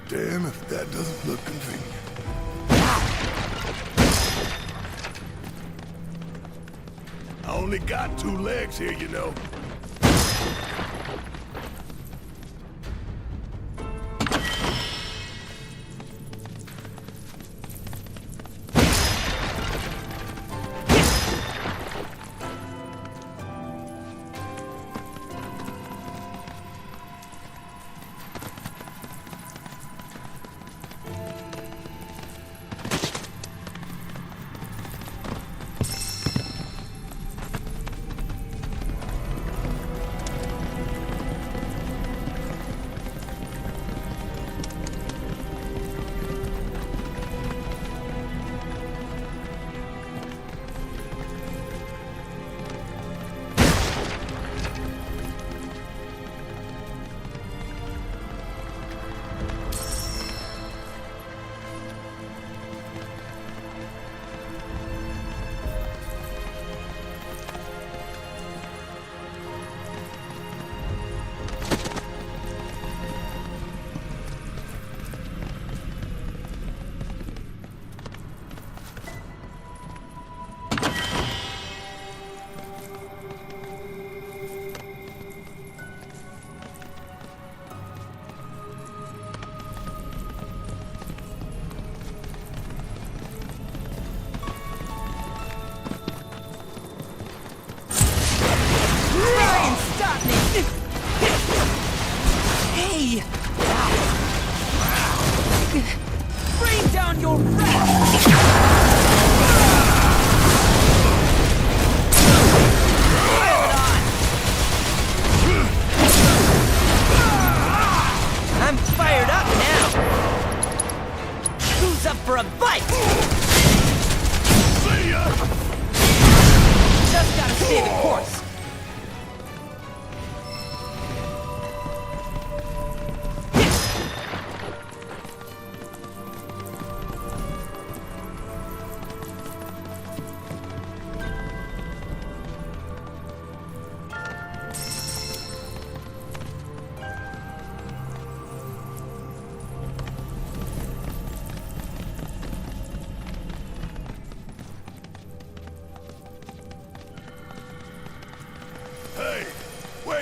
Damn if that doesn't look convenient. I only got 2 legs here, you know.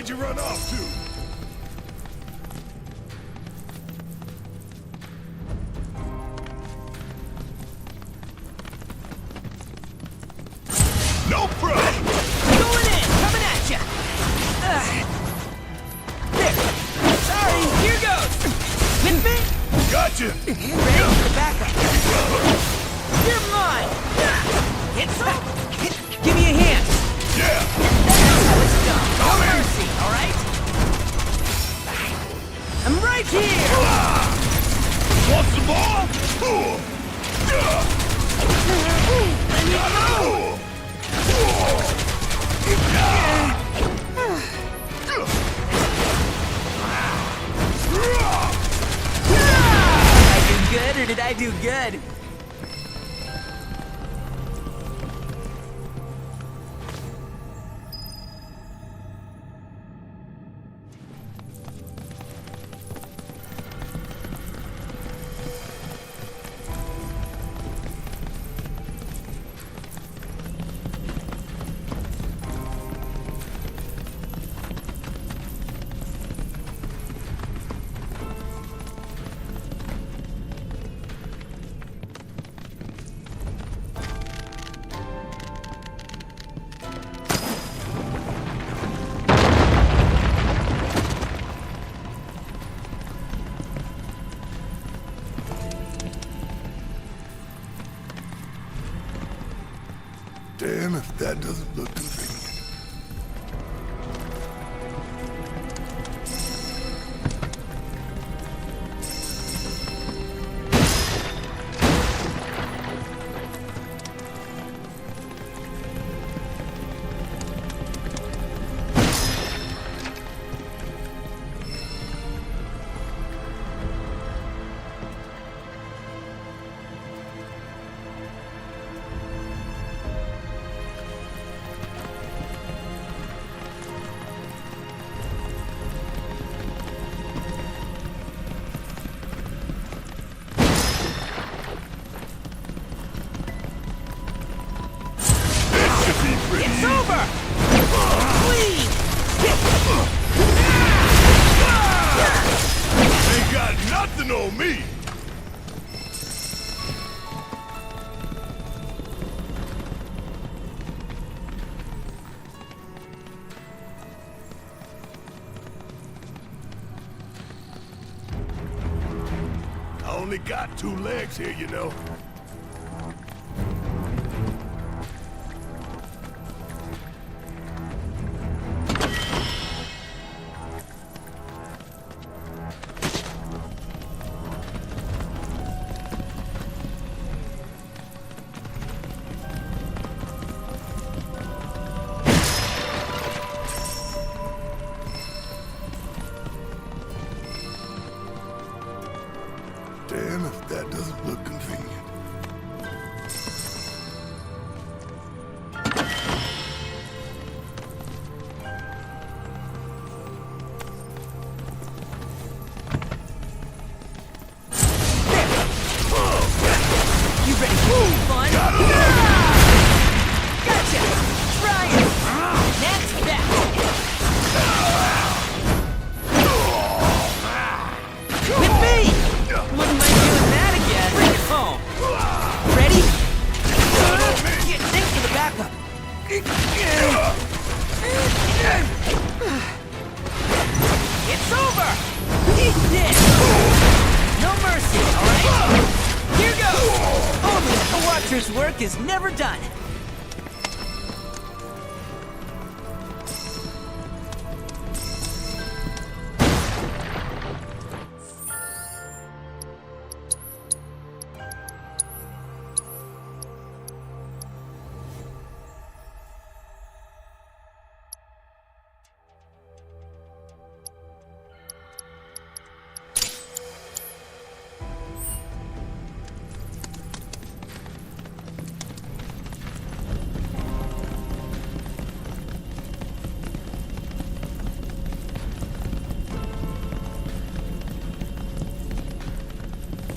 Why'd you run off to? No problem! Going in! Coming at ya! There! Sorry, here goes! With me? Gotcha! Ready for the backup! You're mine! It's over! Give me a hand! Yeah! That's how it's done! No mercy, alright? I'm right here! Want some more? Let me go! Did I do good or did I do good? Damn if that doesn't look convenient. It's over! Clean! Ain't got nothing on me! I only got 2 legs here, you know. Damn if that doesn't look convenient. You ready for fun? Gotcha! Try it! That's that! With me! Wouldn't mind doing that again. Bring it home. Ready? Get thanks for the backup. It's over! Eat this! No mercy, alright? Here goes! Only a Watcher's work is never done.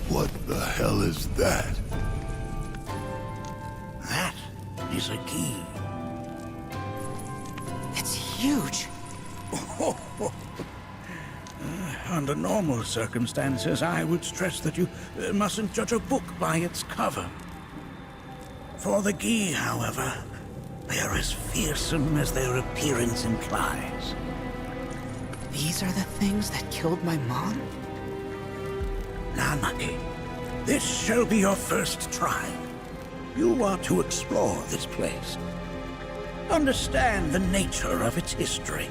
What the hell is that? That is a key. It's huge. Under normal circumstances, I would stress that you mustn't judge a book by its cover. For the Gi, however, they are as fearsome as their appearance implies. These are the things that killed my mom? Nanaki, this shall be your first trial. You are to explore this place. Understand the nature of its history.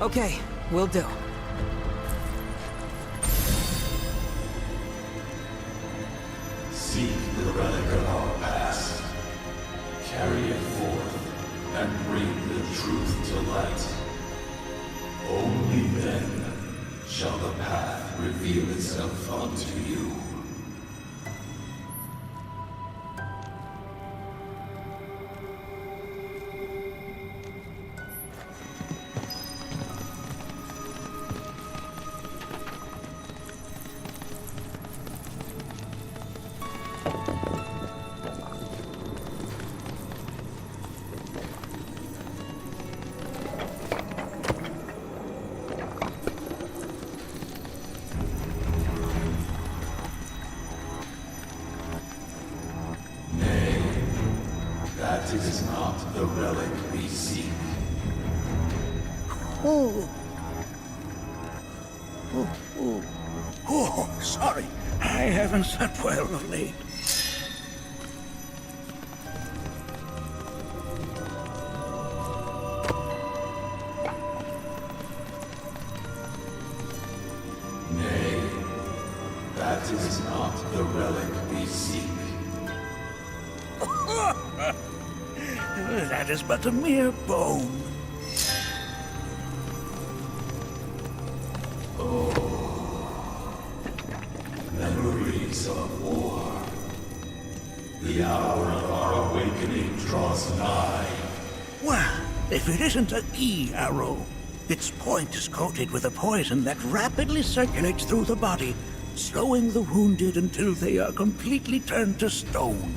Okay, will do. Seek the relic of our past. Carry it forth and bring the truth to light. Only then shall the path reveal itself unto you. That is not the relic we seek. Sorry. I haven't slept well of late. Nay, that is not the relic we seek. That is but a mere bone. Memories of war. The hour of our awakening draws nigh. Well, if it isn't a Gi arrow, its point is coated with a poison that rapidly circulates through the body, slowing the wounded until they are completely turned to stone.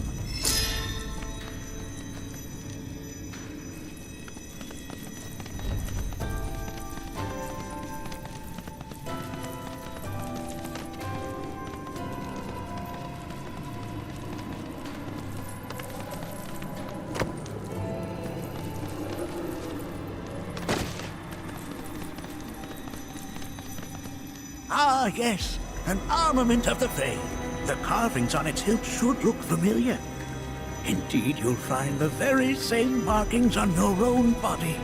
Ah, yes, an armament of the Fae. The carvings on its hilt should look familiar. Indeed, you'll find the very same markings on your own body.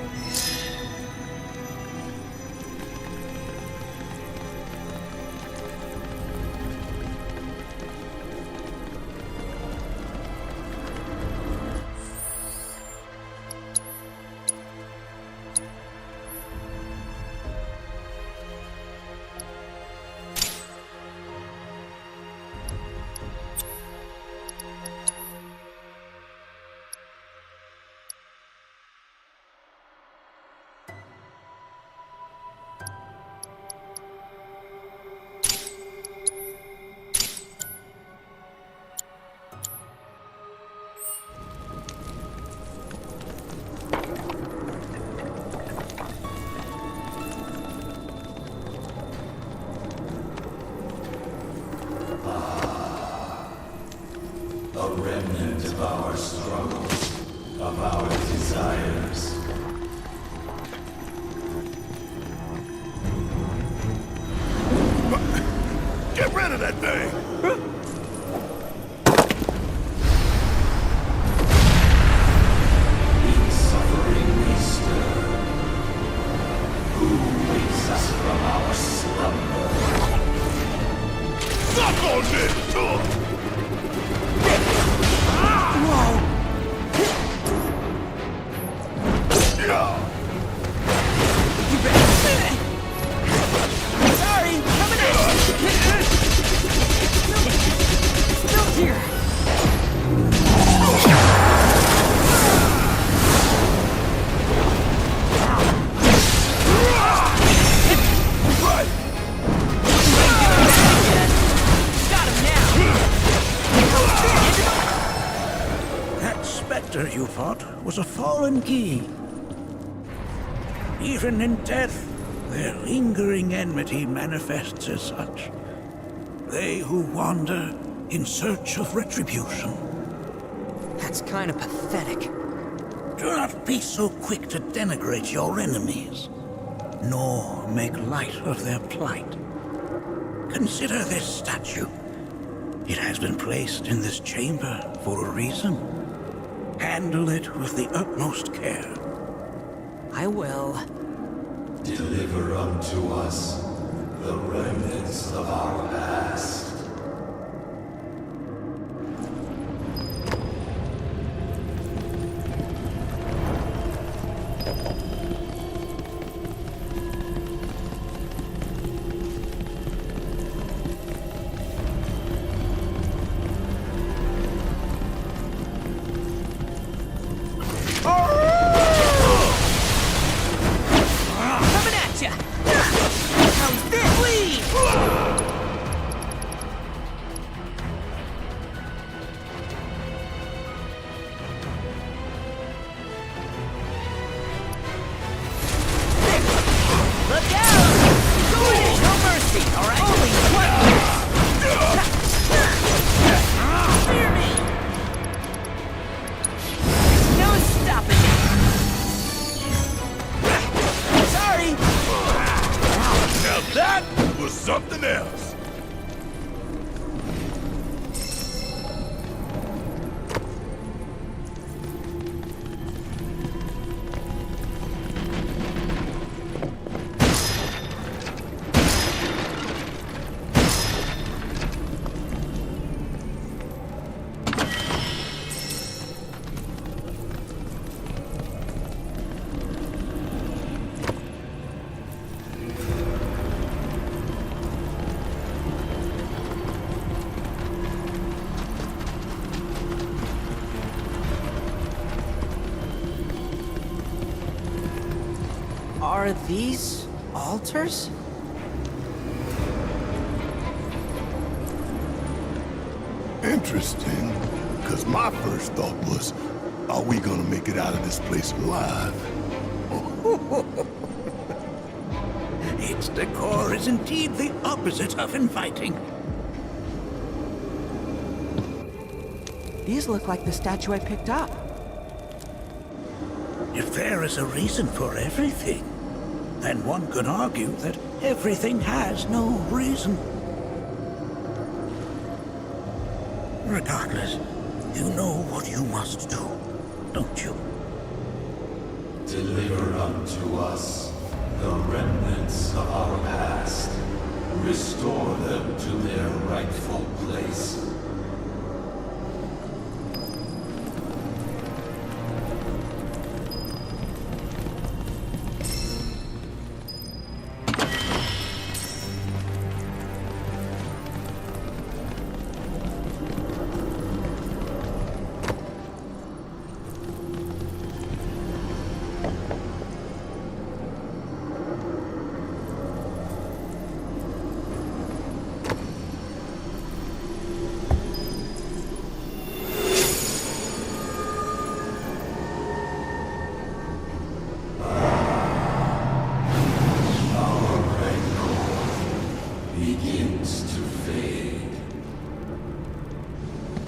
A remnant of our struggles, of our desires. Get rid of that thing! In suffering we stir. Who wakes us from our slumber? Suck on this! Sorry, coming out! Still here! Right! Got him now! That specter you fought was a fallen Gi. Even in death, their lingering enmity manifests as such. They who wander in search of retribution. That's kind of pathetic. Do not be so quick to denigrate your enemies, nor make light of their plight. Consider this statue. It has been placed in this chamber for a reason. Handle it with the utmost care. I will. Deliver unto us the remnants of our past. Something else. Are these altars? Interesting, because my first thought was, are we gonna make it out of this place alive? Its decor is indeed the opposite of inviting. These look like the statue I picked up. If there is a reason for everything, then one could argue that everything has no reason. Regardless, you know what you must do, don't you? Deliver unto us the remnants of our past. Restore them to their rightful place.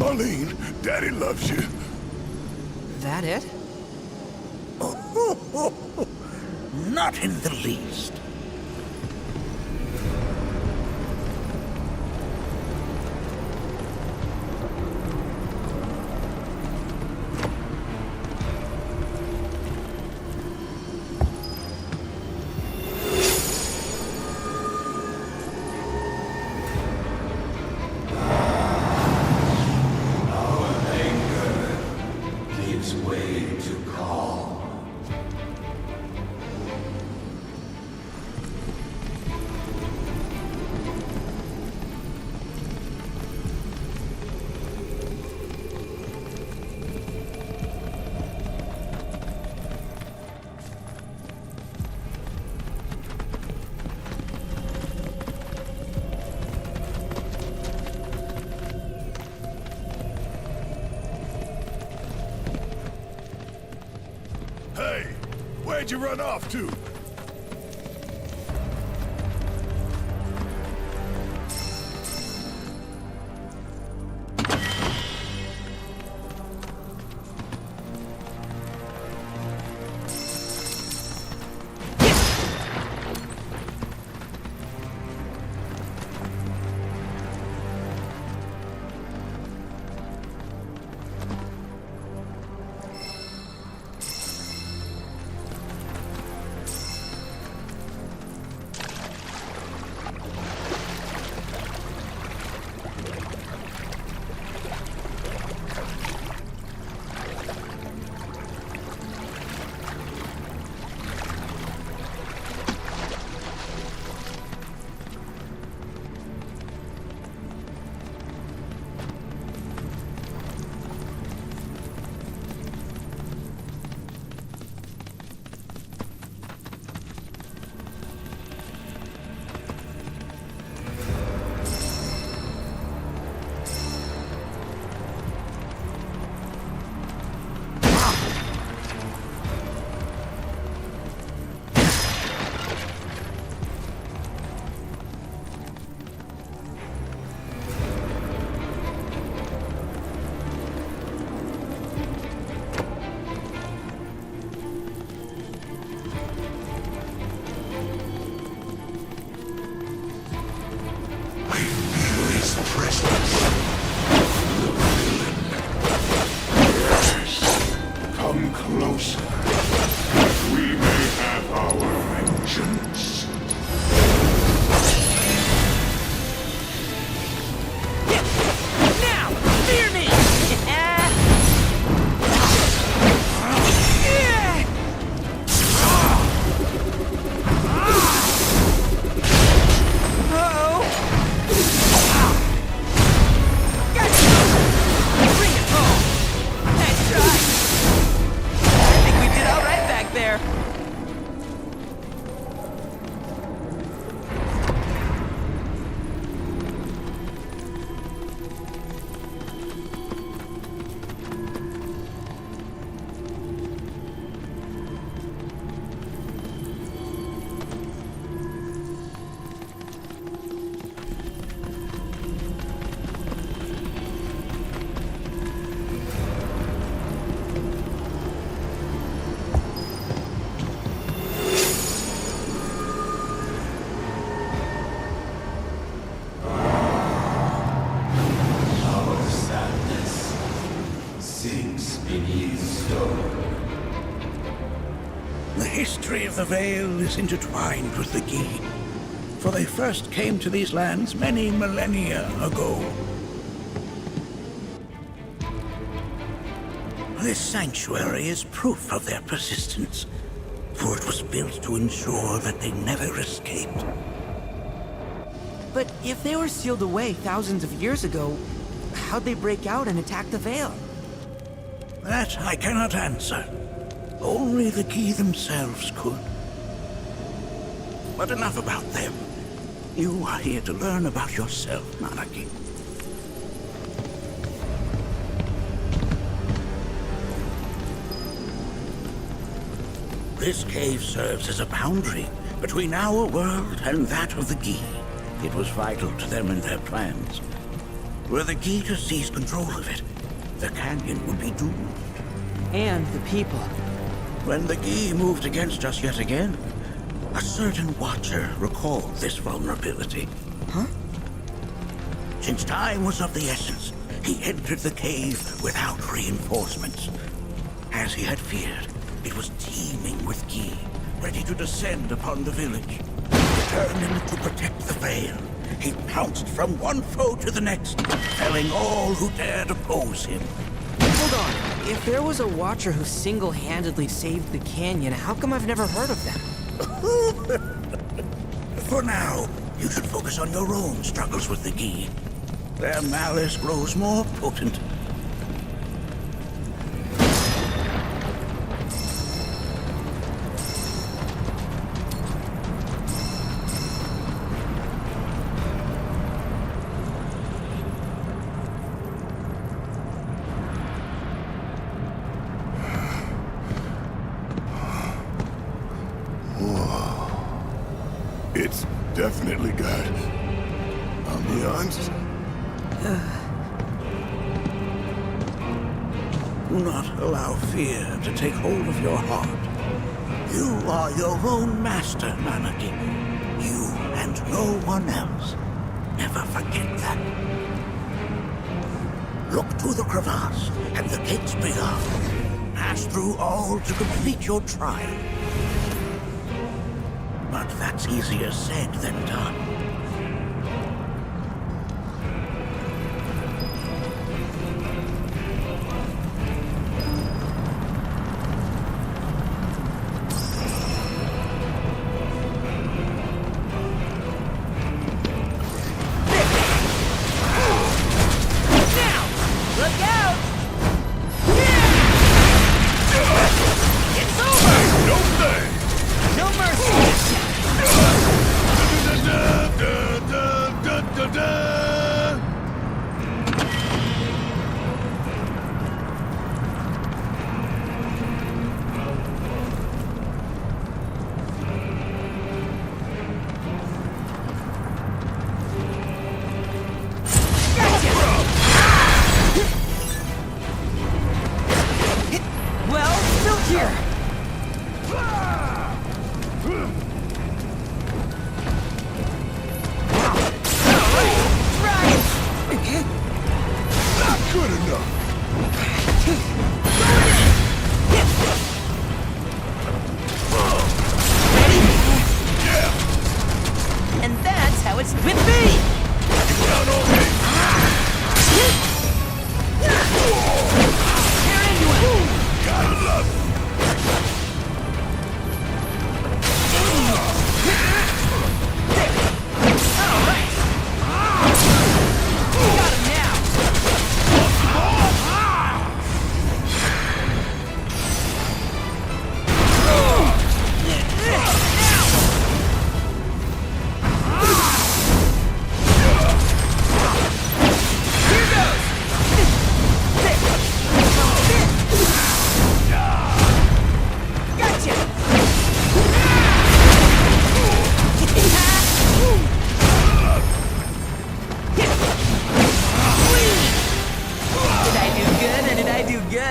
Arlene, Daddy loves you. That it? Not in the least. Hey, where'd you run off to? closer, that we may have our vengeance. Now! Fear me! The history of the Vale is intertwined with the Gi, for they first came to these lands many millennia ago. This sanctuary is proof of their persistence, for it was built to ensure that they never escaped. But if they were sealed away thousands of years ago, how'd they break out and attack the Vale? That I cannot answer. Only the Gi themselves could. But enough about them. You are here to learn about yourself, Nanaki. This cave serves as a boundary between our world and that of the Gi. It was vital to them and their plans. Were the Gi to seize control of it, the canyon would be doomed. And the people. When the Gi moved against us yet again, a certain Watcher recalled this vulnerability. Huh? Since time was of the essence, he entered the cave without reinforcements. As he had feared, it was teeming with Gi, ready to descend upon the village. Determined to protect the Vale, he pounced from one foe to the next, felling all who dared oppose him. Hold on. If there was a Watcher who single-handedly saved the canyon, how come I've never heard of them? For now, you should focus on your own struggles with the Gi. Their malice grows more potent. It's definitely got ambiance. Do not allow fear to take hold of your heart. You are your own master, Nanaki. You and no one else. Never forget that. Look to the crevasse and the gates beyond. Pass through all to complete your trial. But that's easier said than done. No mercy!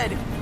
good!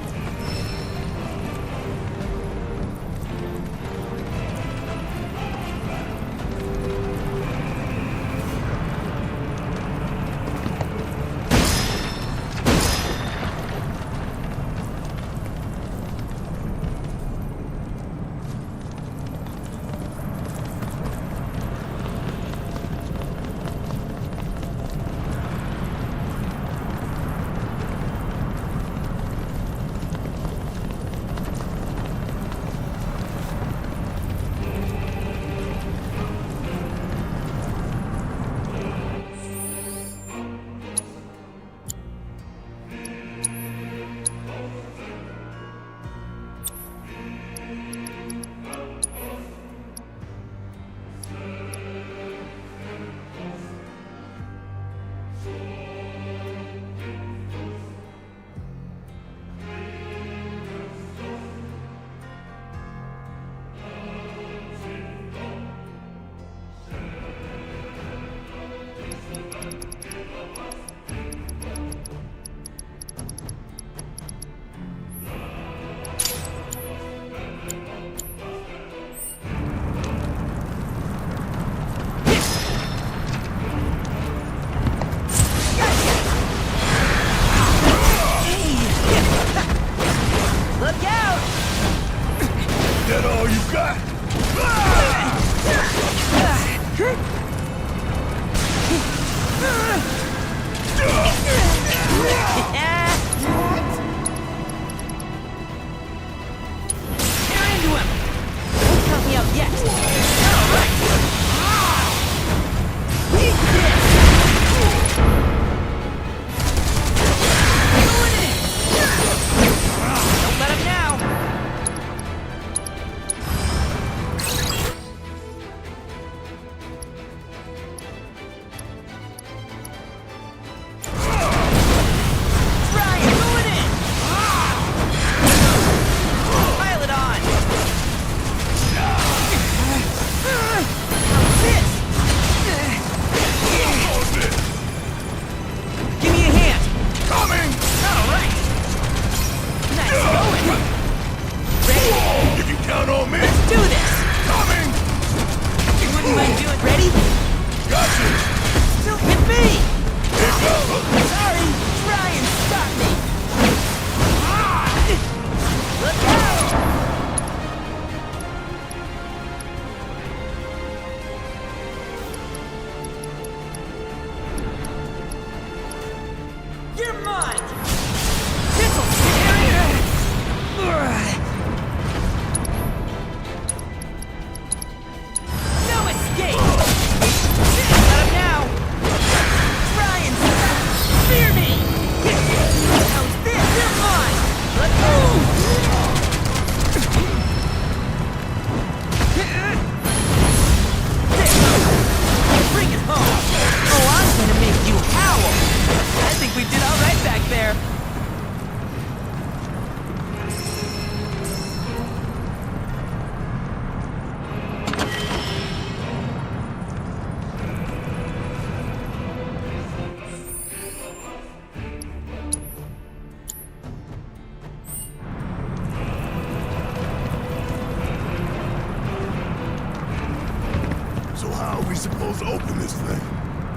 supposed to open this thing?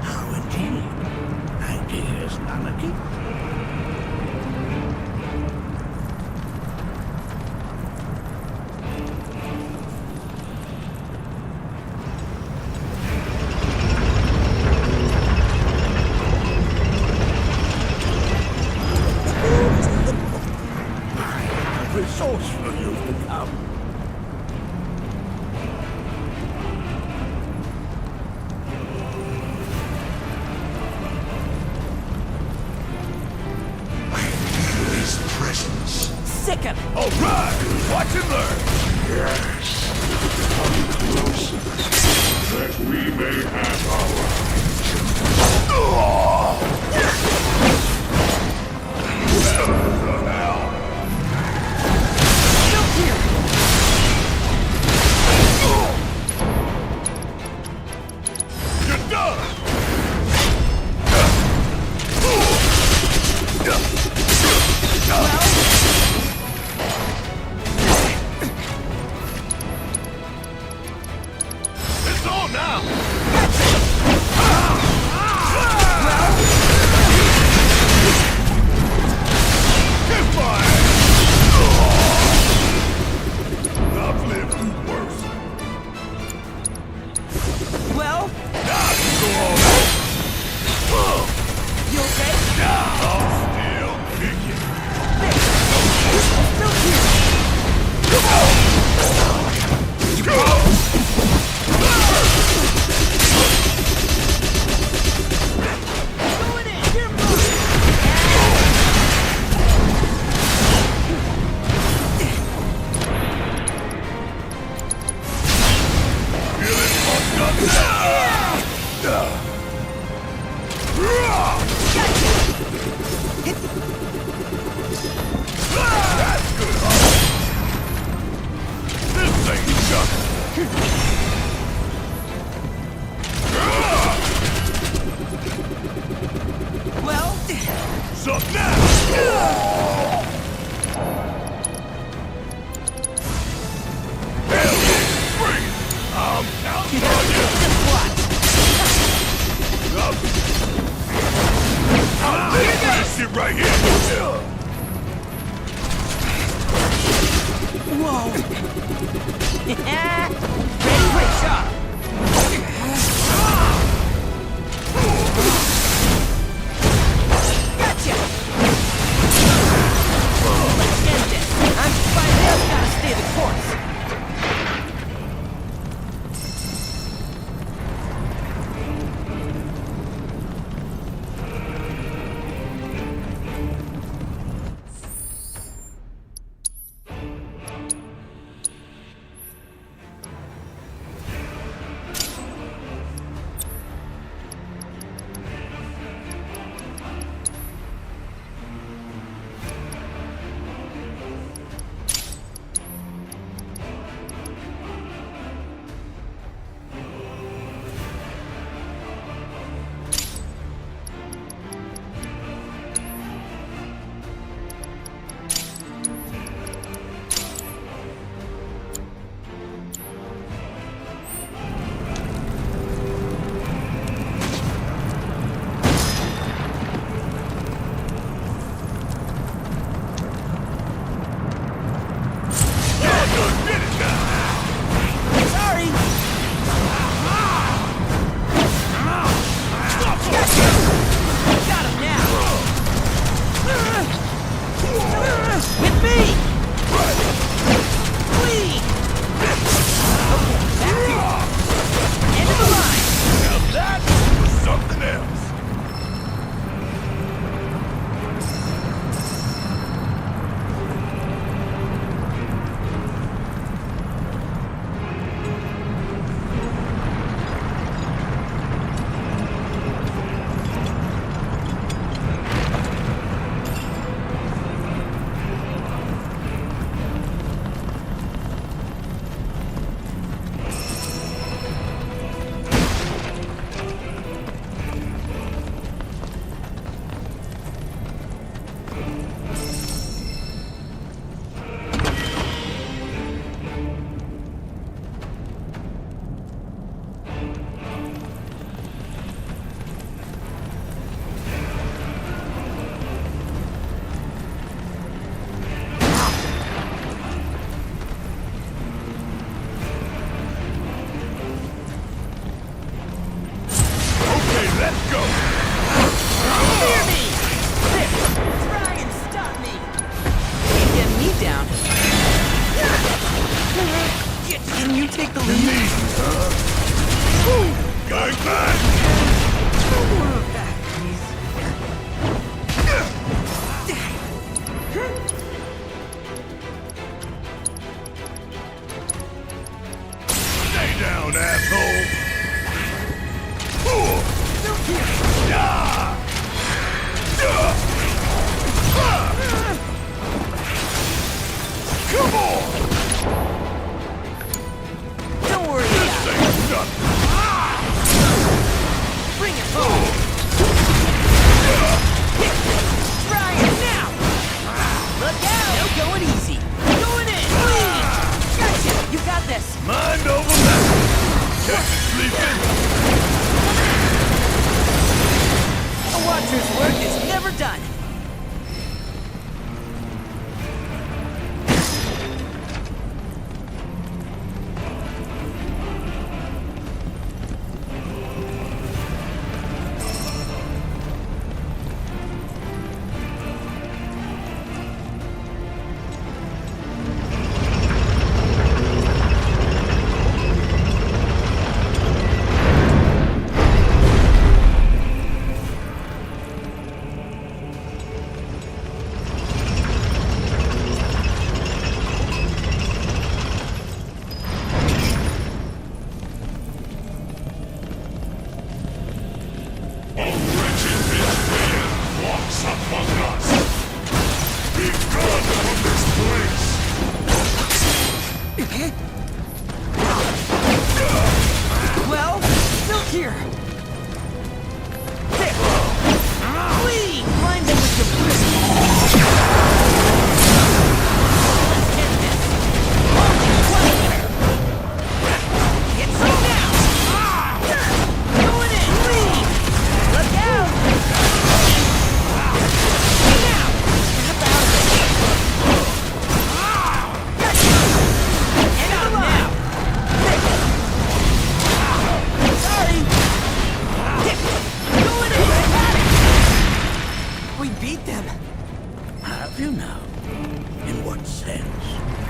How indeed. Ideas, Anarchy? Resourceful you've become. His presence. Sick him! All right, watch and learn. Yes. Come closer, that we may have our You're done! Well, Whoa! Ready, quick shot! Gotcha! Let's end this! I'm finally gotta stay the course!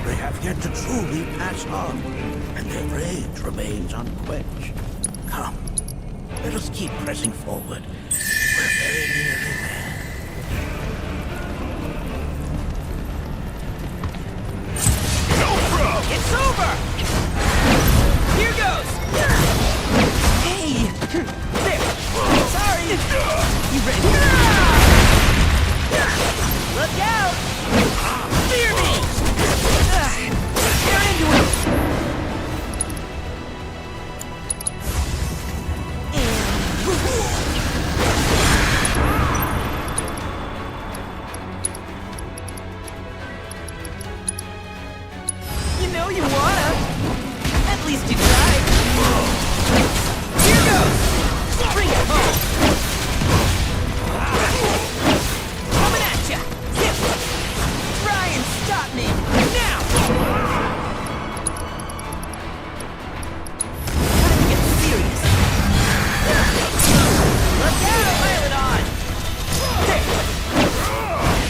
They have yet to truly pass on, and their rage remains unquenched. Come, let us keep pressing forward. We're very nearly there. It's over! Here goes! Hey! There! Sorry! You ready? Look out! Fear me! You're into it! You know you wanna. At least you tried. Here goes! Bring it home! Coming at ya! Try and stop me! Now! Time to get serious. Look out! Pilot on! There!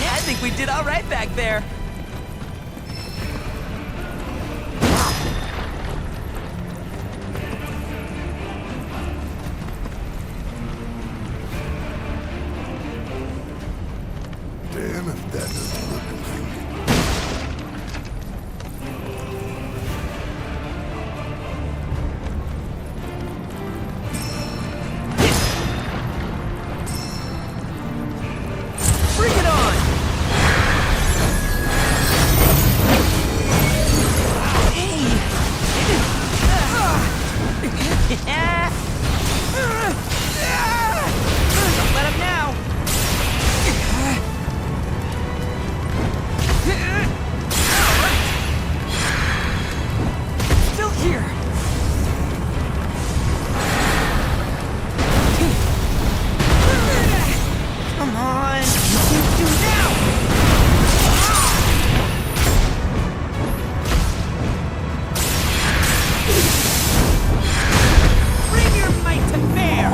Yeah, I think we did all right back there. Damn if that doesn't look convenient. Bring it on! Hey! Don't let him now! Alright! Still here! Come on! You do now! Bring your might to bear!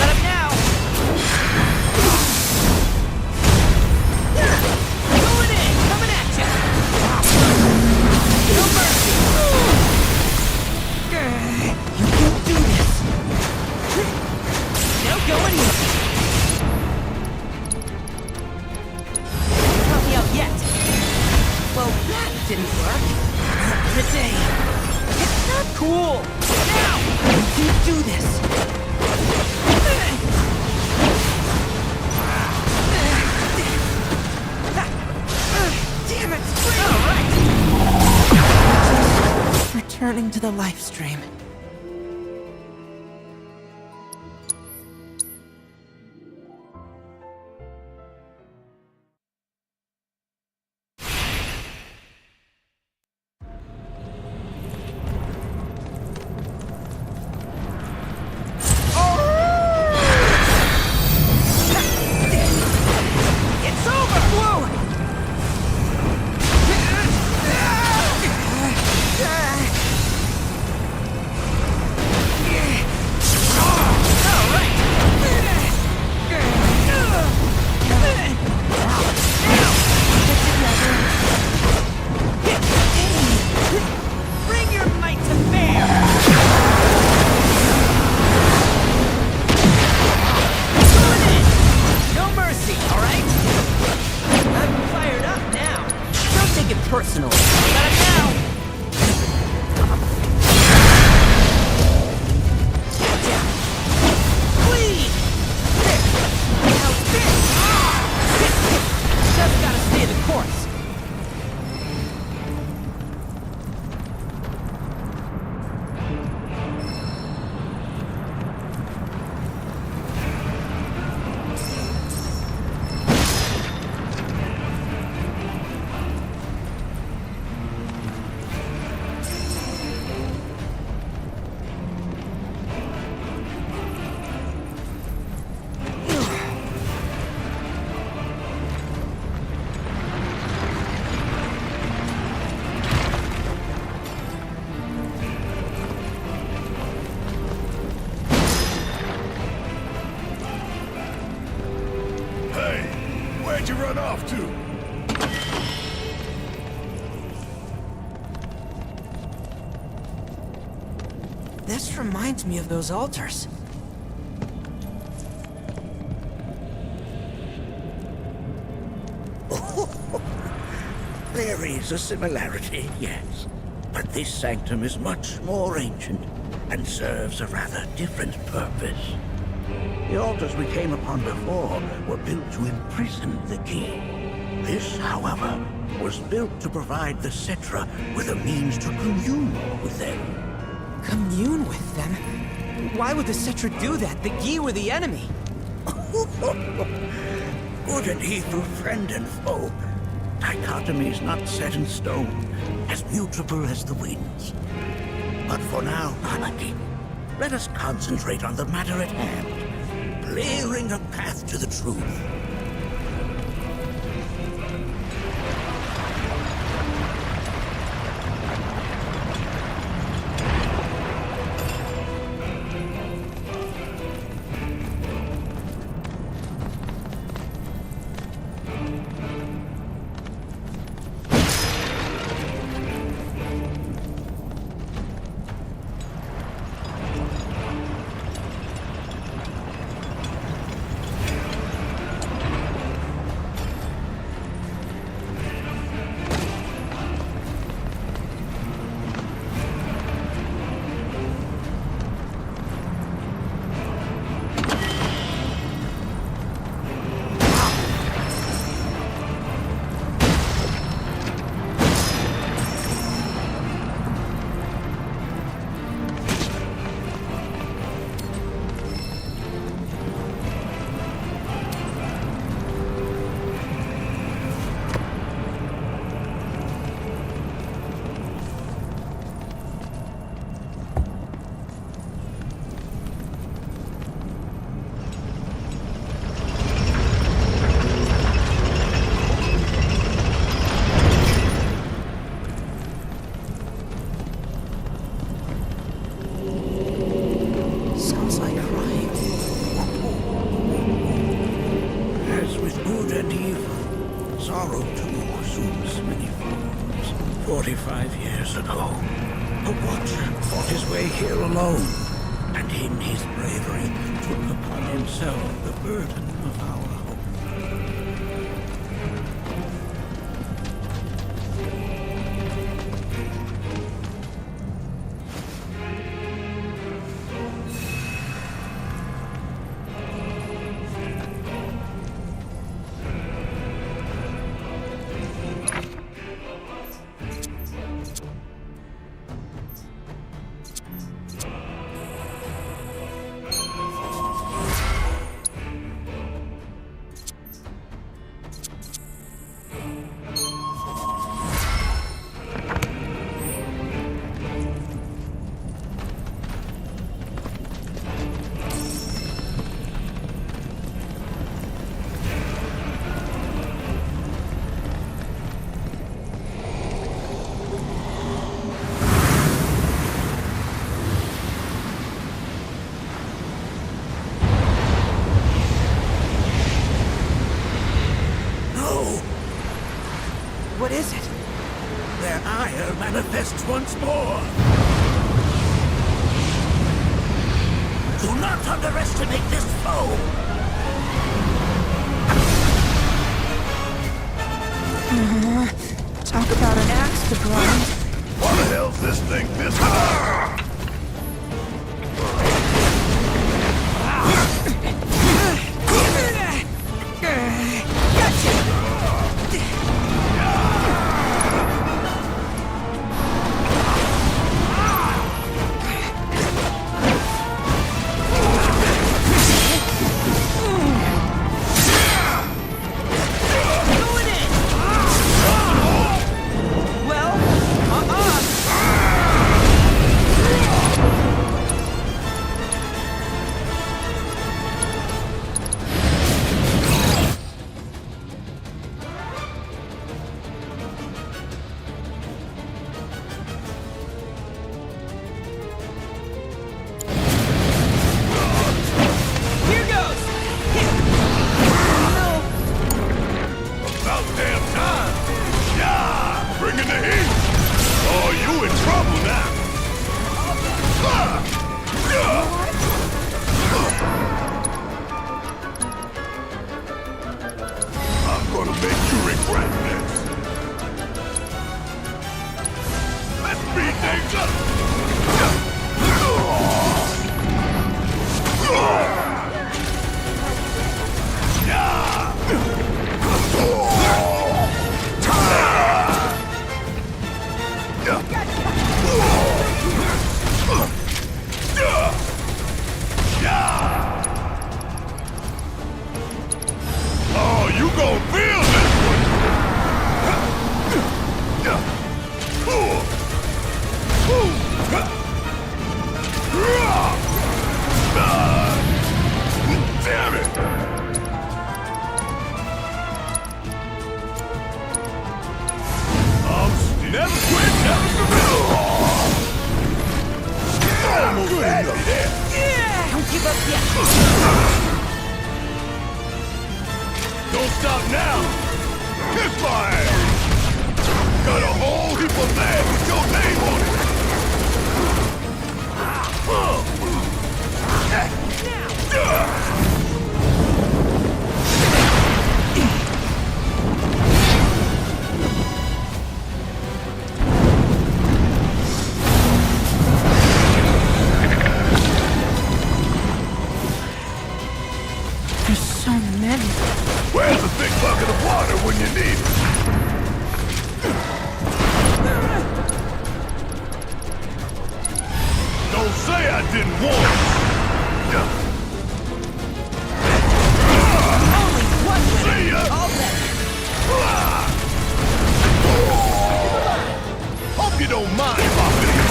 Let him now! Going in! Coming at ya! No mercy! You can do this! No going easy! Help me out yet! Well, that didn't work. Not today. It's not cool! Now! You can do this! Damn it! Alright! Returning to the live stream. It's over! Whoa! Bring your might to bear! Going in! No mercy, alright? I'm fired up now. Don't take it personally. Got it now! Gotcha! Please! There! Now this! Just gotta stay the course. This reminds me of those altars. There is a similarity, yes. But this sanctum is much more ancient and serves a rather different purpose. The altars we came upon before were built to imprison the key. This, however, was built to provide the Cetra with a means to commune with them. Commune with them? Why would the Cetra do that? The Gi were the enemy. Good and evil, friend and foe. Dichotomies not set in stone, as mutable as the winds. But for now, Anarchy, let us concentrate on the matter at hand, clearing a path to the truth. Sorrow, too, assumes many forms. 45 years ago, a watcher fought his way here alone, and in his bravery took upon himself the burden of our hope. What is it? Their ire manifests once more. Do not underestimate this foe. Talk about an axe to grind. Why the hell's this thing this hard? speed things up! Oh, you gon' feel this one! Damn it! Never quit, never submit! Almost had me there! Yeah! Don't give up yet! Don't stop now! Kiss my ass! Got a whole heap of land with your name on it! There's so many. Where's the big bucket of water when you need it? Don't say I didn't warn you! Only one winner. See ya! All that. Hope you don't mind if I feel your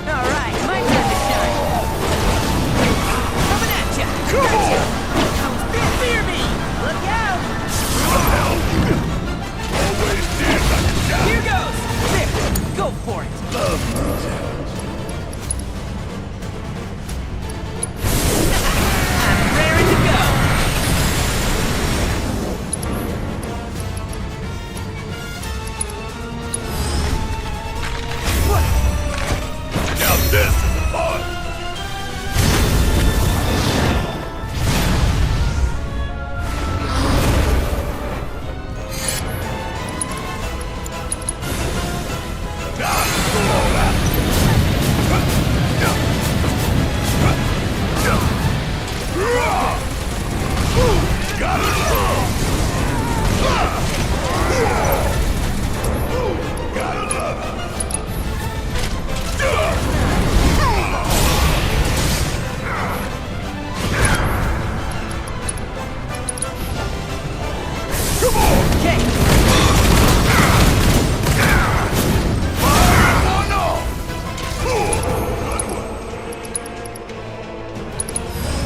Alright, my turn to shine. Coming at ya! Come on! Fear me! Look out! Always did like a shot! Here goes! There! Go for it! I'm raring to go! Now this is fun! Got it! Gotta love it! Come on! Okay! Fire one off!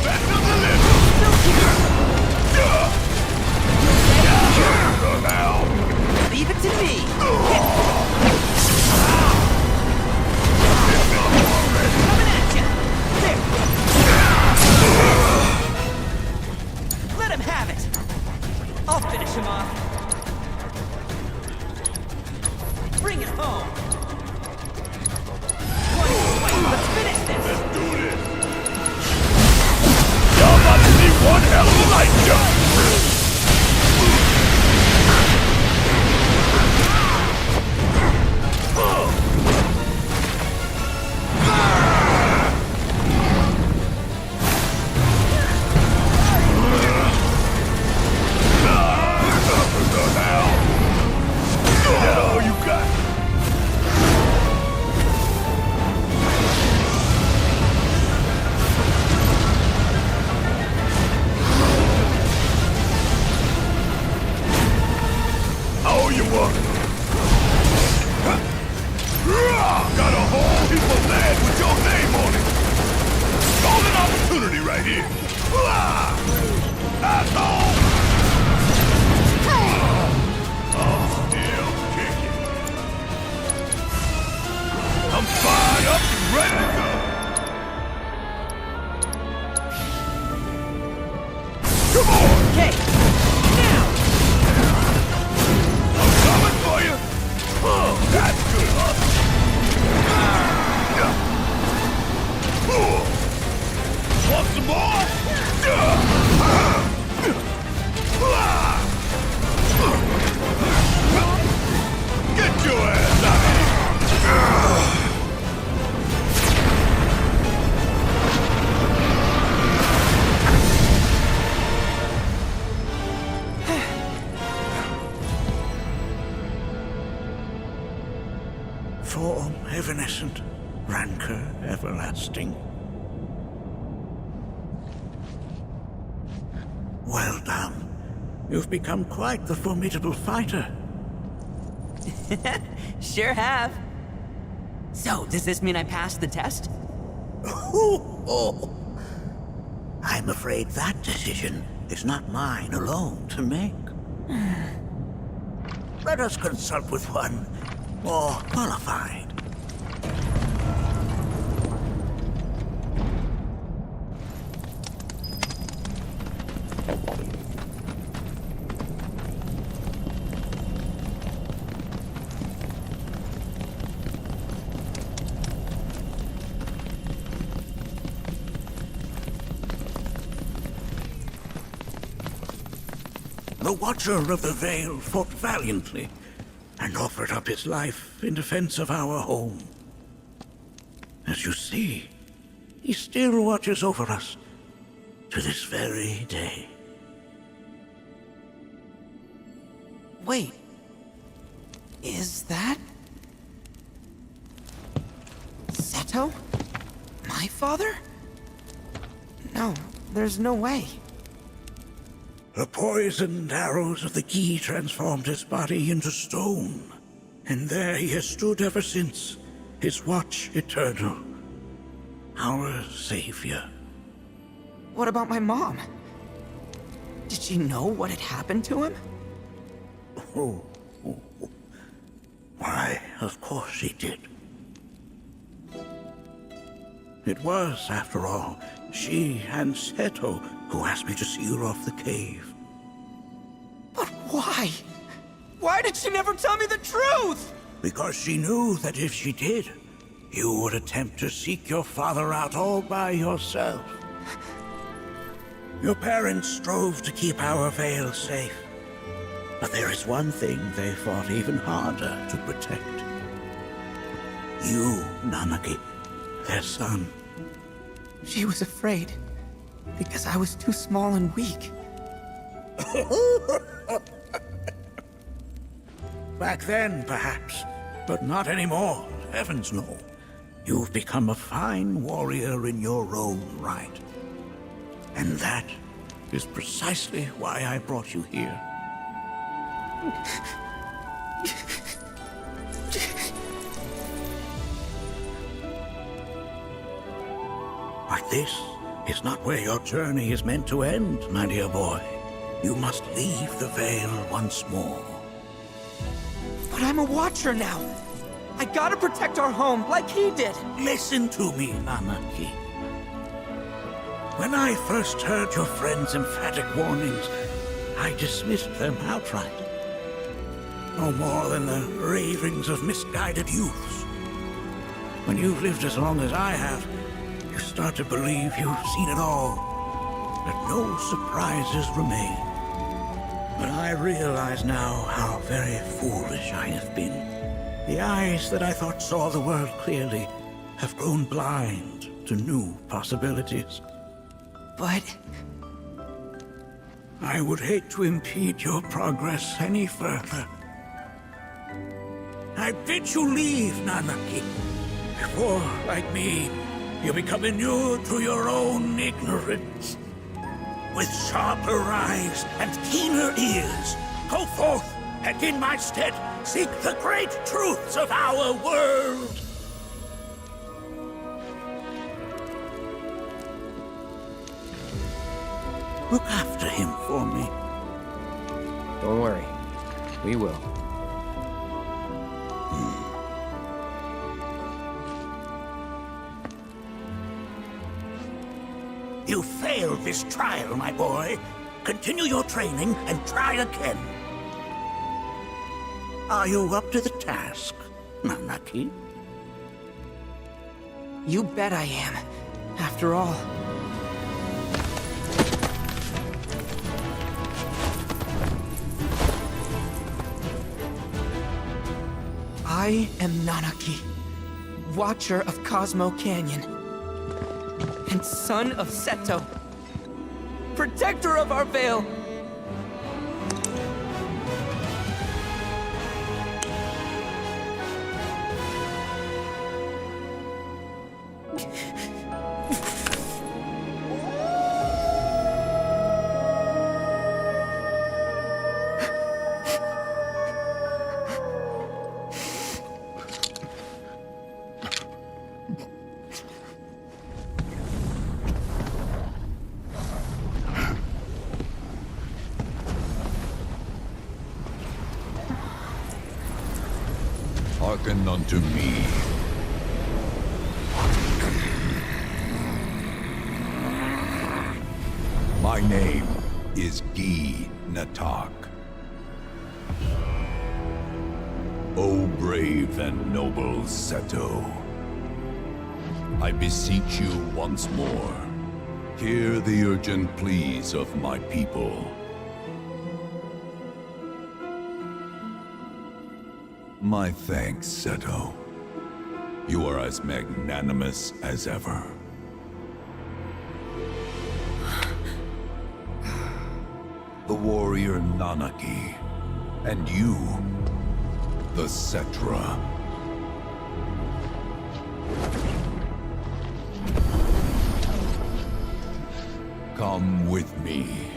Back to the left! rancor everlasting. Well done. You've become quite the formidable fighter. Sure have. So, does this mean I passed the test? I'm afraid that decision is not mine alone to make. Let us consult with one more qualified. The Watcher of the Veil fought valiantly and offered up his life in defense of our home. As you see, he still watches over us to this very day. Wait. Is that... Seto? My father? No, there's no way. The poisoned arrows of the key transformed his body into stone, and there he has stood ever since, his watch eternal, our savior. What about my mom? Did she know what had happened to him? Why, of course she did. It was, after all, she and Seto who asked me to seal off the cave. But why? Why did she never tell me the truth? Because she knew that if she did, you would attempt to seek your father out all by yourself. Your parents strove to keep our veil safe. But there is one thing they fought even harder to protect. You, Nanaki, their son. She was afraid, because I was too small and weak. Back then, perhaps, but not anymore, heavens no. You've become a fine warrior in your own right. And that is precisely why I brought you here. But this is not where your journey is meant to end, my dear boy. You must leave the Veil once more. But I'm a Watcher now. I gotta protect our home, like he did. Listen to me, Nanaki. When I first heard your friend's emphatic warnings, I dismissed them outright. No more than the ravings of misguided youths. When you've lived as long as I have, you start to believe you've seen it all, that no surprises remain. But I realize now how very foolish I have been. The eyes that I thought saw the world clearly have grown blind to new possibilities. But... I would hate to impede your progress any further. I bid you leave, Nanaki, before, like me, you become inured to your own ignorance. With sharper eyes and keener ears, go forth and in my stead seek the great truths of our world. Look after him for me. Don't worry. We will. You failed this trial, my boy. Continue your training and try again. Are you up to the task, Nanaki? You bet I am. After all... I am Nanaki, Watcher of Cosmo Canyon, and son of Seto, protector of our veil. Hearken unto me. My name is Gi Natak. O brave and noble Seto, I beseech you once more, hear the urgent pleas of my people. My thanks, Seto. You are as magnanimous as ever. The warrior Nanaki, and you, the Cetra. Come with me.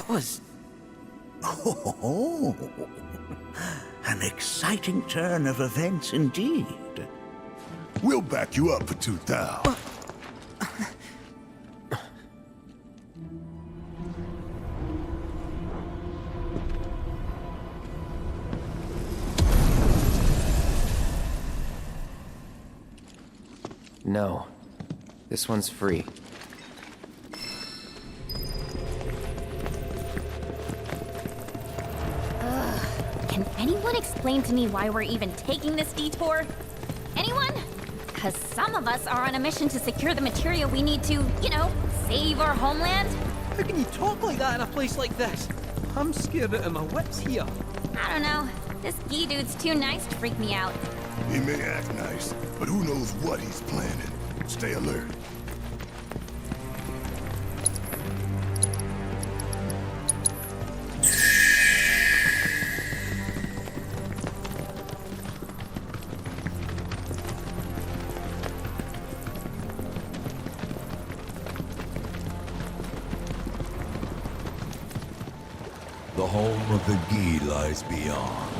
Was... Oh, an exciting turn of events indeed. We'll back you up for 2,000. No. This one's free. Can anyone explain to me why we're even taking this detour? Anyone? Because some of us are on a mission to secure the materia we need to, you know, save our homeland. How can you talk like that in a place like this? I'm scared out of my wits here. I don't know. This Gi dude's too nice to freak me out. He may act nice, but who knows what he's planning. Stay alert. The home of the Gi lies beyond.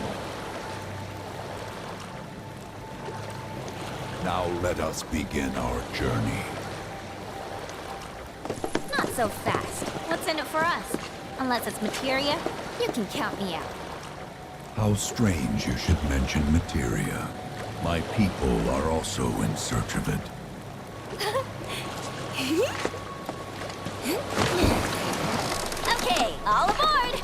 Now let us begin our journey. Not so fast. What's in it for us? Unless it's materia, you can count me out. How strange you should mention materia. My people are also in search of it. Okay, all aboard!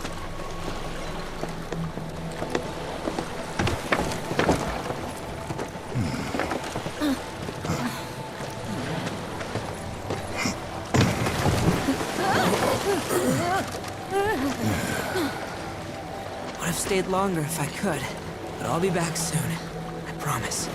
Would have stayed longer if I could, but I'll be back soon. I promise.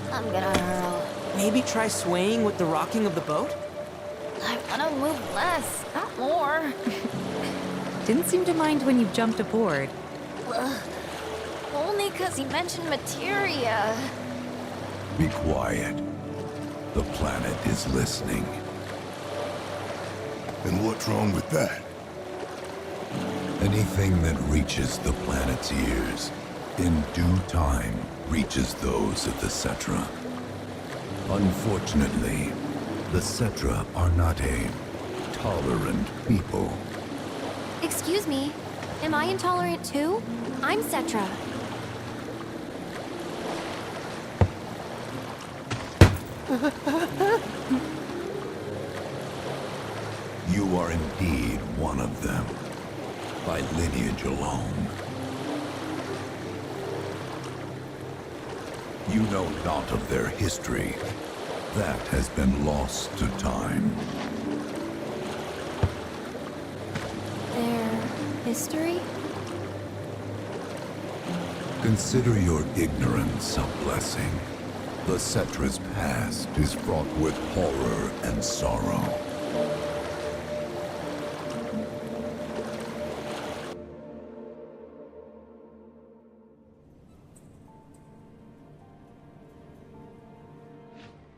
I'm gonna hurl. Maybe try swaying with the rocking of the boat? I wanna move less, not more. Didn't seem to mind when you jumped aboard. Only 'cause he mentioned materia. Be quiet. The planet is listening. And what's wrong with that? Anything that reaches the planet's ears, in due time, reaches those of the Cetra. Unfortunately, the Cetra are not a tolerant people. Excuse me, am I intolerant too? I'm Cetra. You are indeed one of them. by lineage alone. You know not of their history. That has been lost to time. Their history? Consider your ignorance a blessing. The Cetra's past is fraught with horror and sorrow.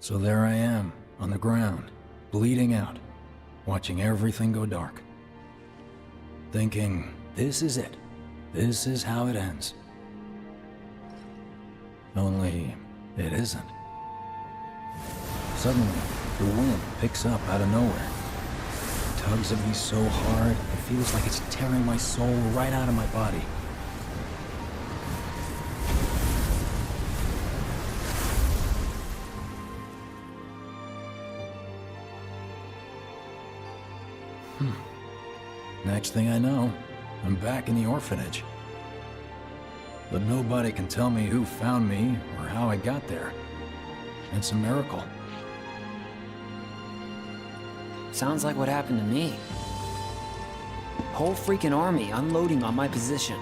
So there I am, on the ground, bleeding out, watching everything go dark. Thinking, this is it. This is how it ends. Only, it isn't. Suddenly, the wind picks up out of nowhere. It tugs at me so hard, it feels like it's tearing my soul right out of my body. Next thing I know, I'm back in the orphanage. But nobody can tell me who found me or how I got there. It's a miracle. Sounds like what happened to me. Whole freaking army unloading on my position.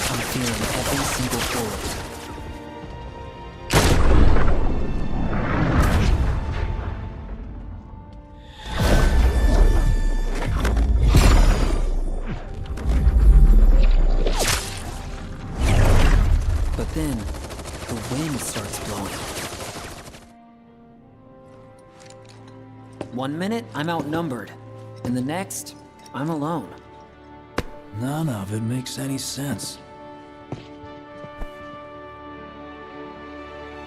I'm feeling every single bullet. Then, the wind starts blowing. 1 minute, I'm outnumbered. And the next, I'm alone. None of it makes any sense.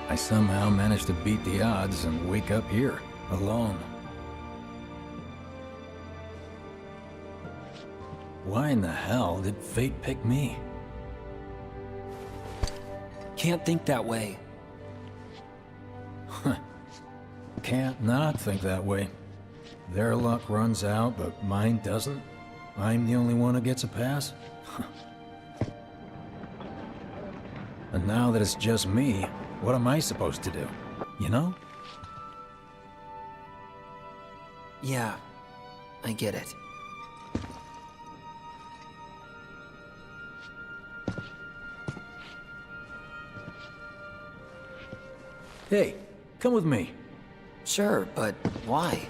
I somehow managed to beat the odds and wake up here, alone. Why in the hell did fate pick me? Can't think that way. Can't not think that way. Their luck runs out, but mine doesn't. I'm the only one who gets a pass. And now that it's just me, what am I supposed to do? You know? Yeah, I get it. Hey, come with me. Sure, but why?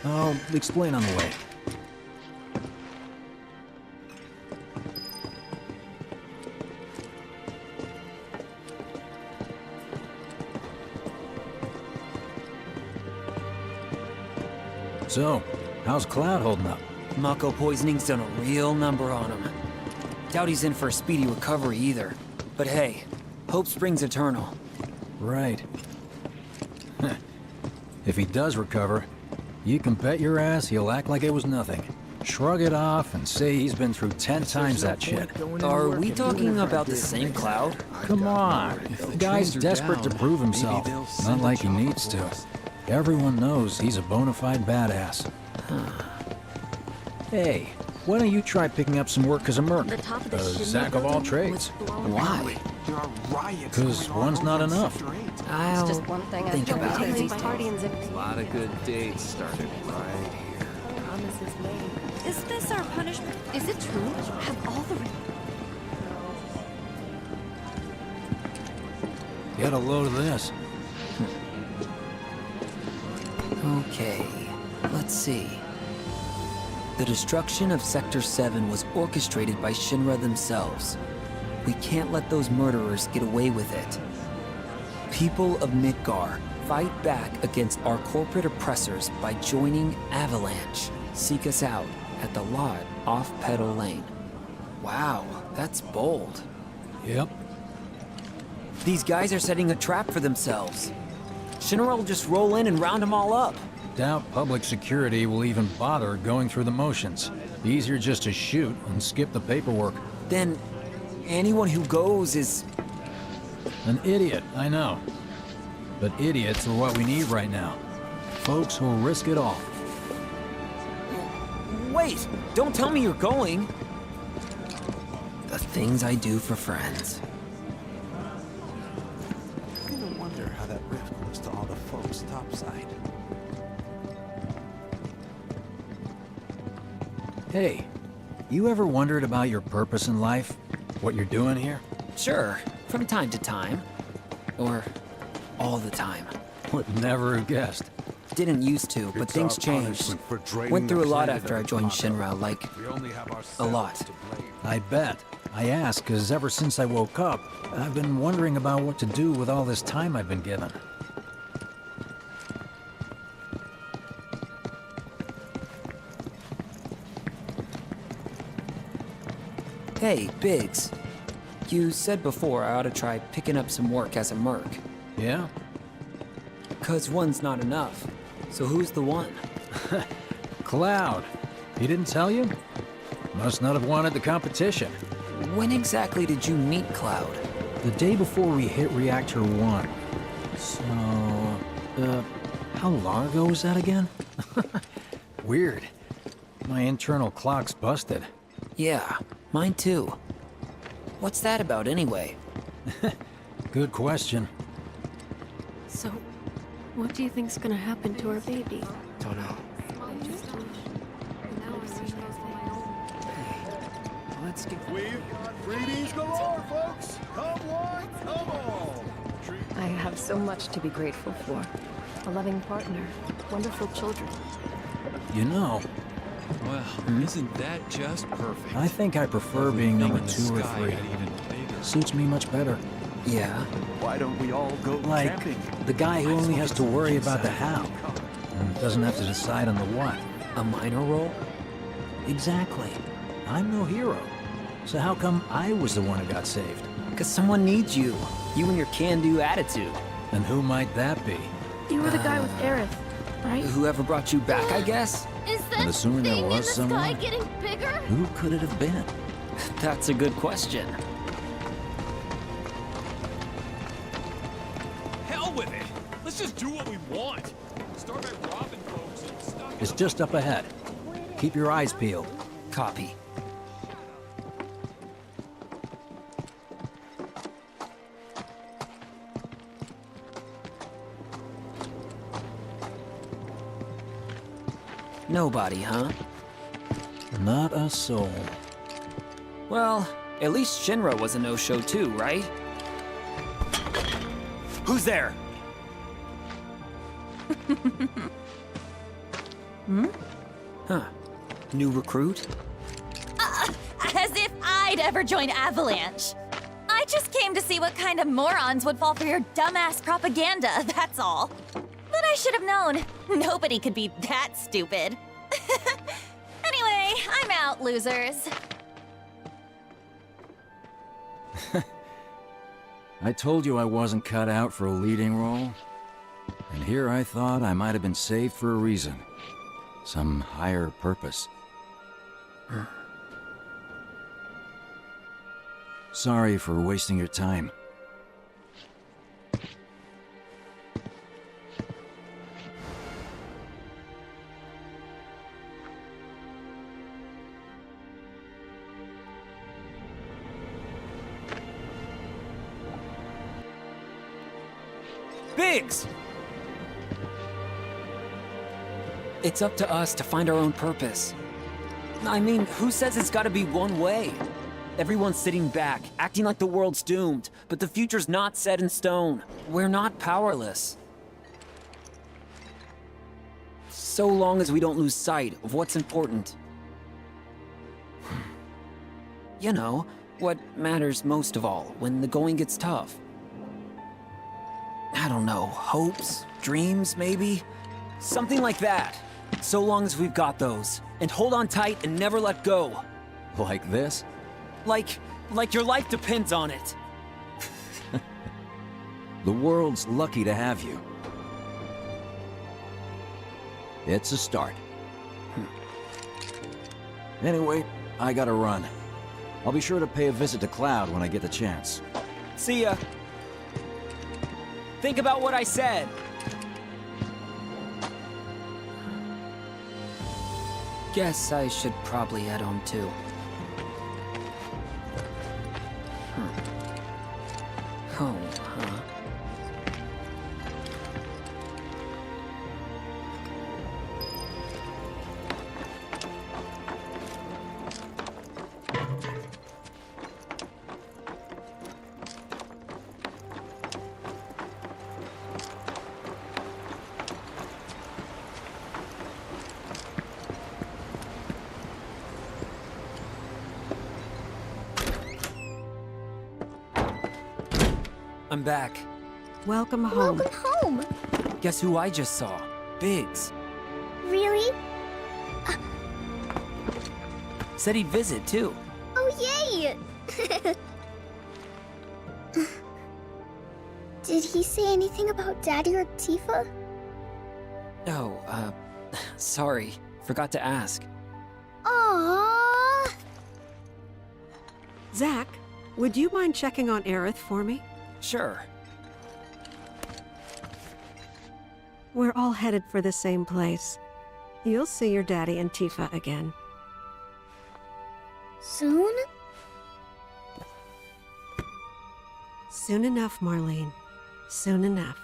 I'll explain on the way. So, how's Cloud holding up? Mako poisoning's done a real number on him. Doubt he's in for a speedy recovery either. But hey, hope springs eternal. Right. If he does recover, you can bet your ass he'll act like it was nothing. Shrug it off and say he's been through 10 times that shit. Are we talking about the same Cloud? Come on. The guy's desperate to prove himself. Not like he needs to. Everyone knows he's a bona fide badass. Hey, why don't you try picking up some work as a merc? A Zack of all trades. Why? Because one's not enough. I'll think about it. A lot of good dates started right here. Promises made. Is this our punishment? Is it true? Have all the... Get a load of this. Okay, let's see. The destruction of Sector 7 was orchestrated by Shinra themselves. We can't let those murderers get away with it. People of Midgar, fight back against our corporate oppressors by joining Avalanche. Seek us out at the lot off Petal Lane. Wow, that's bold. Yep. These guys are setting a trap for themselves. Shinra will just roll in and round them all up. Doubt public security will even bother going through the motions. Easier just to shoot and skip the paperwork. Then, anyone who goes is... an idiot, I know. But idiots are what we need right now. Folks who'll risk it all. Wait! Don't tell me you're going! The things I do for friends. I'm gonna wonder how that rift looks to all the folks topside. Hey, you ever wondered about your purpose in life? What you're doing here? Sure, from time to time. Or all the time. Would never have guessed. Didn't used to, but things changed. Went through a lot after I joined Shinra, like, a lot. I bet. I ask because ever since I woke up, I've been wondering about what to do with all this time I've been given. Hey, Biggs. You said before I ought to try picking up some work as a merc. Yeah? 'Cause one's not enough. So who's the one? Cloud. He didn't tell you? Must not have wanted the competition. When exactly did you meet Cloud? The day before we hit Reactor 1. So, how long ago was that again? Weird. My internal clock's busted. Yeah, mine too. What's that about anyway? Good question. So, what do you think's gonna happen to our baby? Don't know. Let's get... We've got greetings galore, folks! Come one, come all! I have so much to be grateful for. A loving partner, wonderful children. You know, Well, isn't that just perfect? I think I prefer being number 2 or 3. Suits me much better. Yeah? Why don't we all go Like, camping? the guy who only has to worry about the how, and doesn't have to decide on the what. A minor role? Exactly. I'm no hero. So how come I was the one who got saved? 'Cause someone needs you. You and your can-do attitude. And who might that be? You were the guy with Aerith, right? Whoever brought you back, I guess? Is that And assuming there thing in was the someone, sky getting bigger? who could it have been? That's a good question. Hell with it! Let's just do what we want! Start by robbing folks and stuff. It's just up ahead. Keep your eyes peeled. Copy. Nobody, huh? Not a soul. Well, at least Shinra was a no-show too, right? Who's there? Huh. New recruit? As if I'd ever join Avalanche. I just came to see what kind of morons would fall for your dumbass propaganda, that's all. But I should have known. Nobody could be that stupid. Anyway, I'm out, losers. I told you I wasn't cut out for a leading role. And here I thought I might have been saved for a reason. Some higher purpose. Sorry for wasting your time. Biggs! It's up to us to find our own purpose. I mean, who says it's gotta be one way? Everyone's sitting back, acting like the world's doomed, but the future's not set in stone. We're not powerless. So long as we don't lose sight of what's important. You know, what matters most of all when the going gets tough. I don't know, hopes, dreams, maybe? Something like that. So long as we've got those. And hold on tight and never let go. Like this? Like your life depends on it. The world's lucky to have you. It's a start. Anyway, I gotta run. I'll be sure to pay a visit to Cloud when I get the chance. See ya. Think about what I said. Guess I should probably head home too. Home, huh? I'm back. Welcome home. Welcome home. Guess who I just saw? Biggs. Really? Said he'd visit, too. Oh, yay! Did he say anything about Daddy or Tifa? Oh, sorry. Forgot to ask. Aww. Zack, would you mind checking on Aerith for me? Sure. We're all headed for the same place. You'll see your daddy and Tifa again. Soon? Soon enough, Marlene. Soon enough.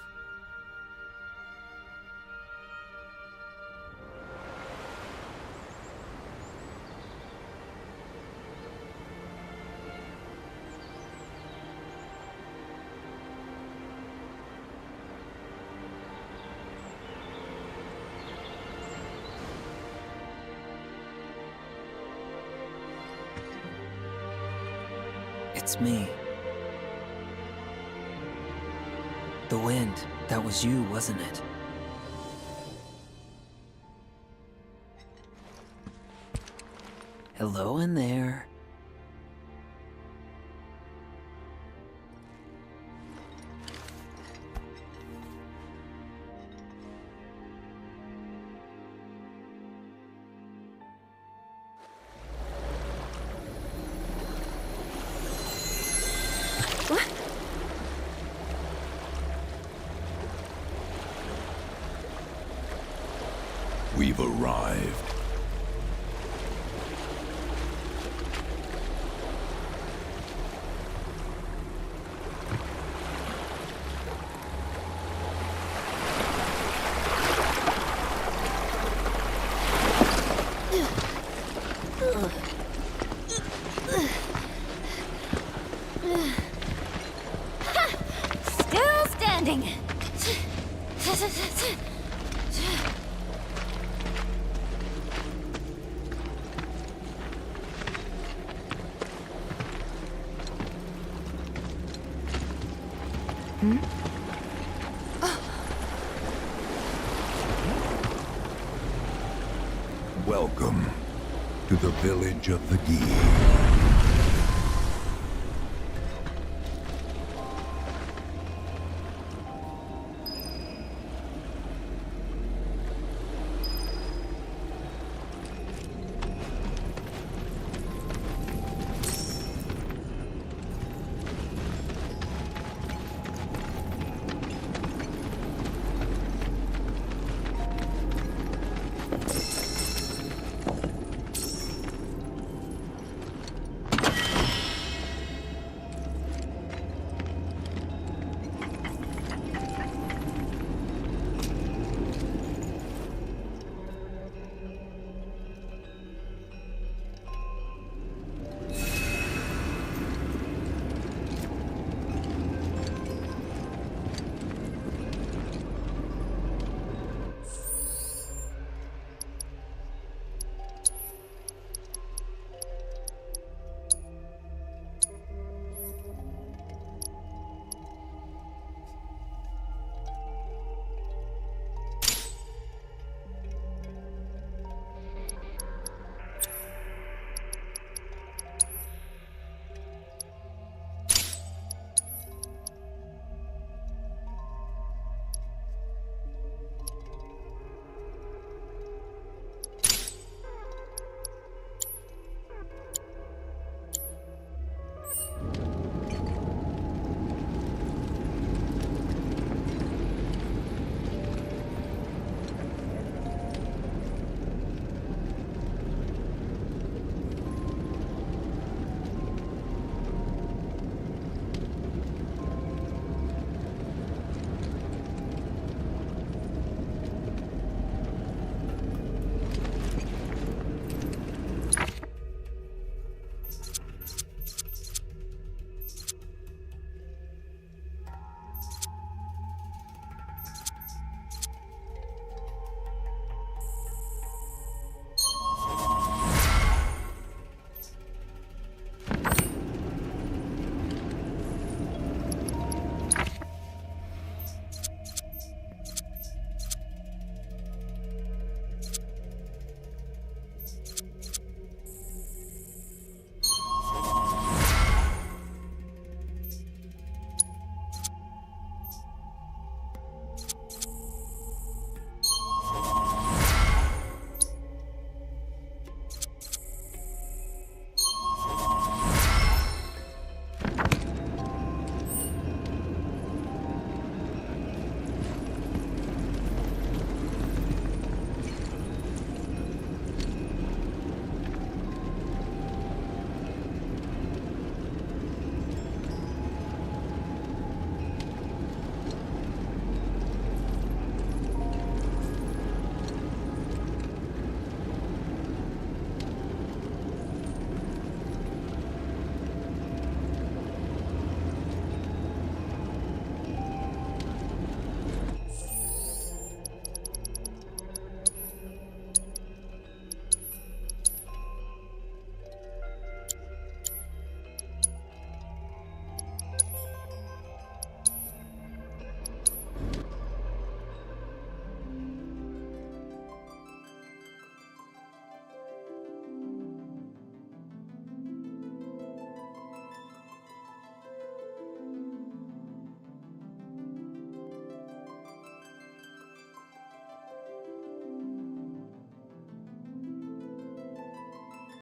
It's me. The wind. That was you, wasn't it? Hello in there. We've arrived. Still standing. Welcome to the village of the Gi.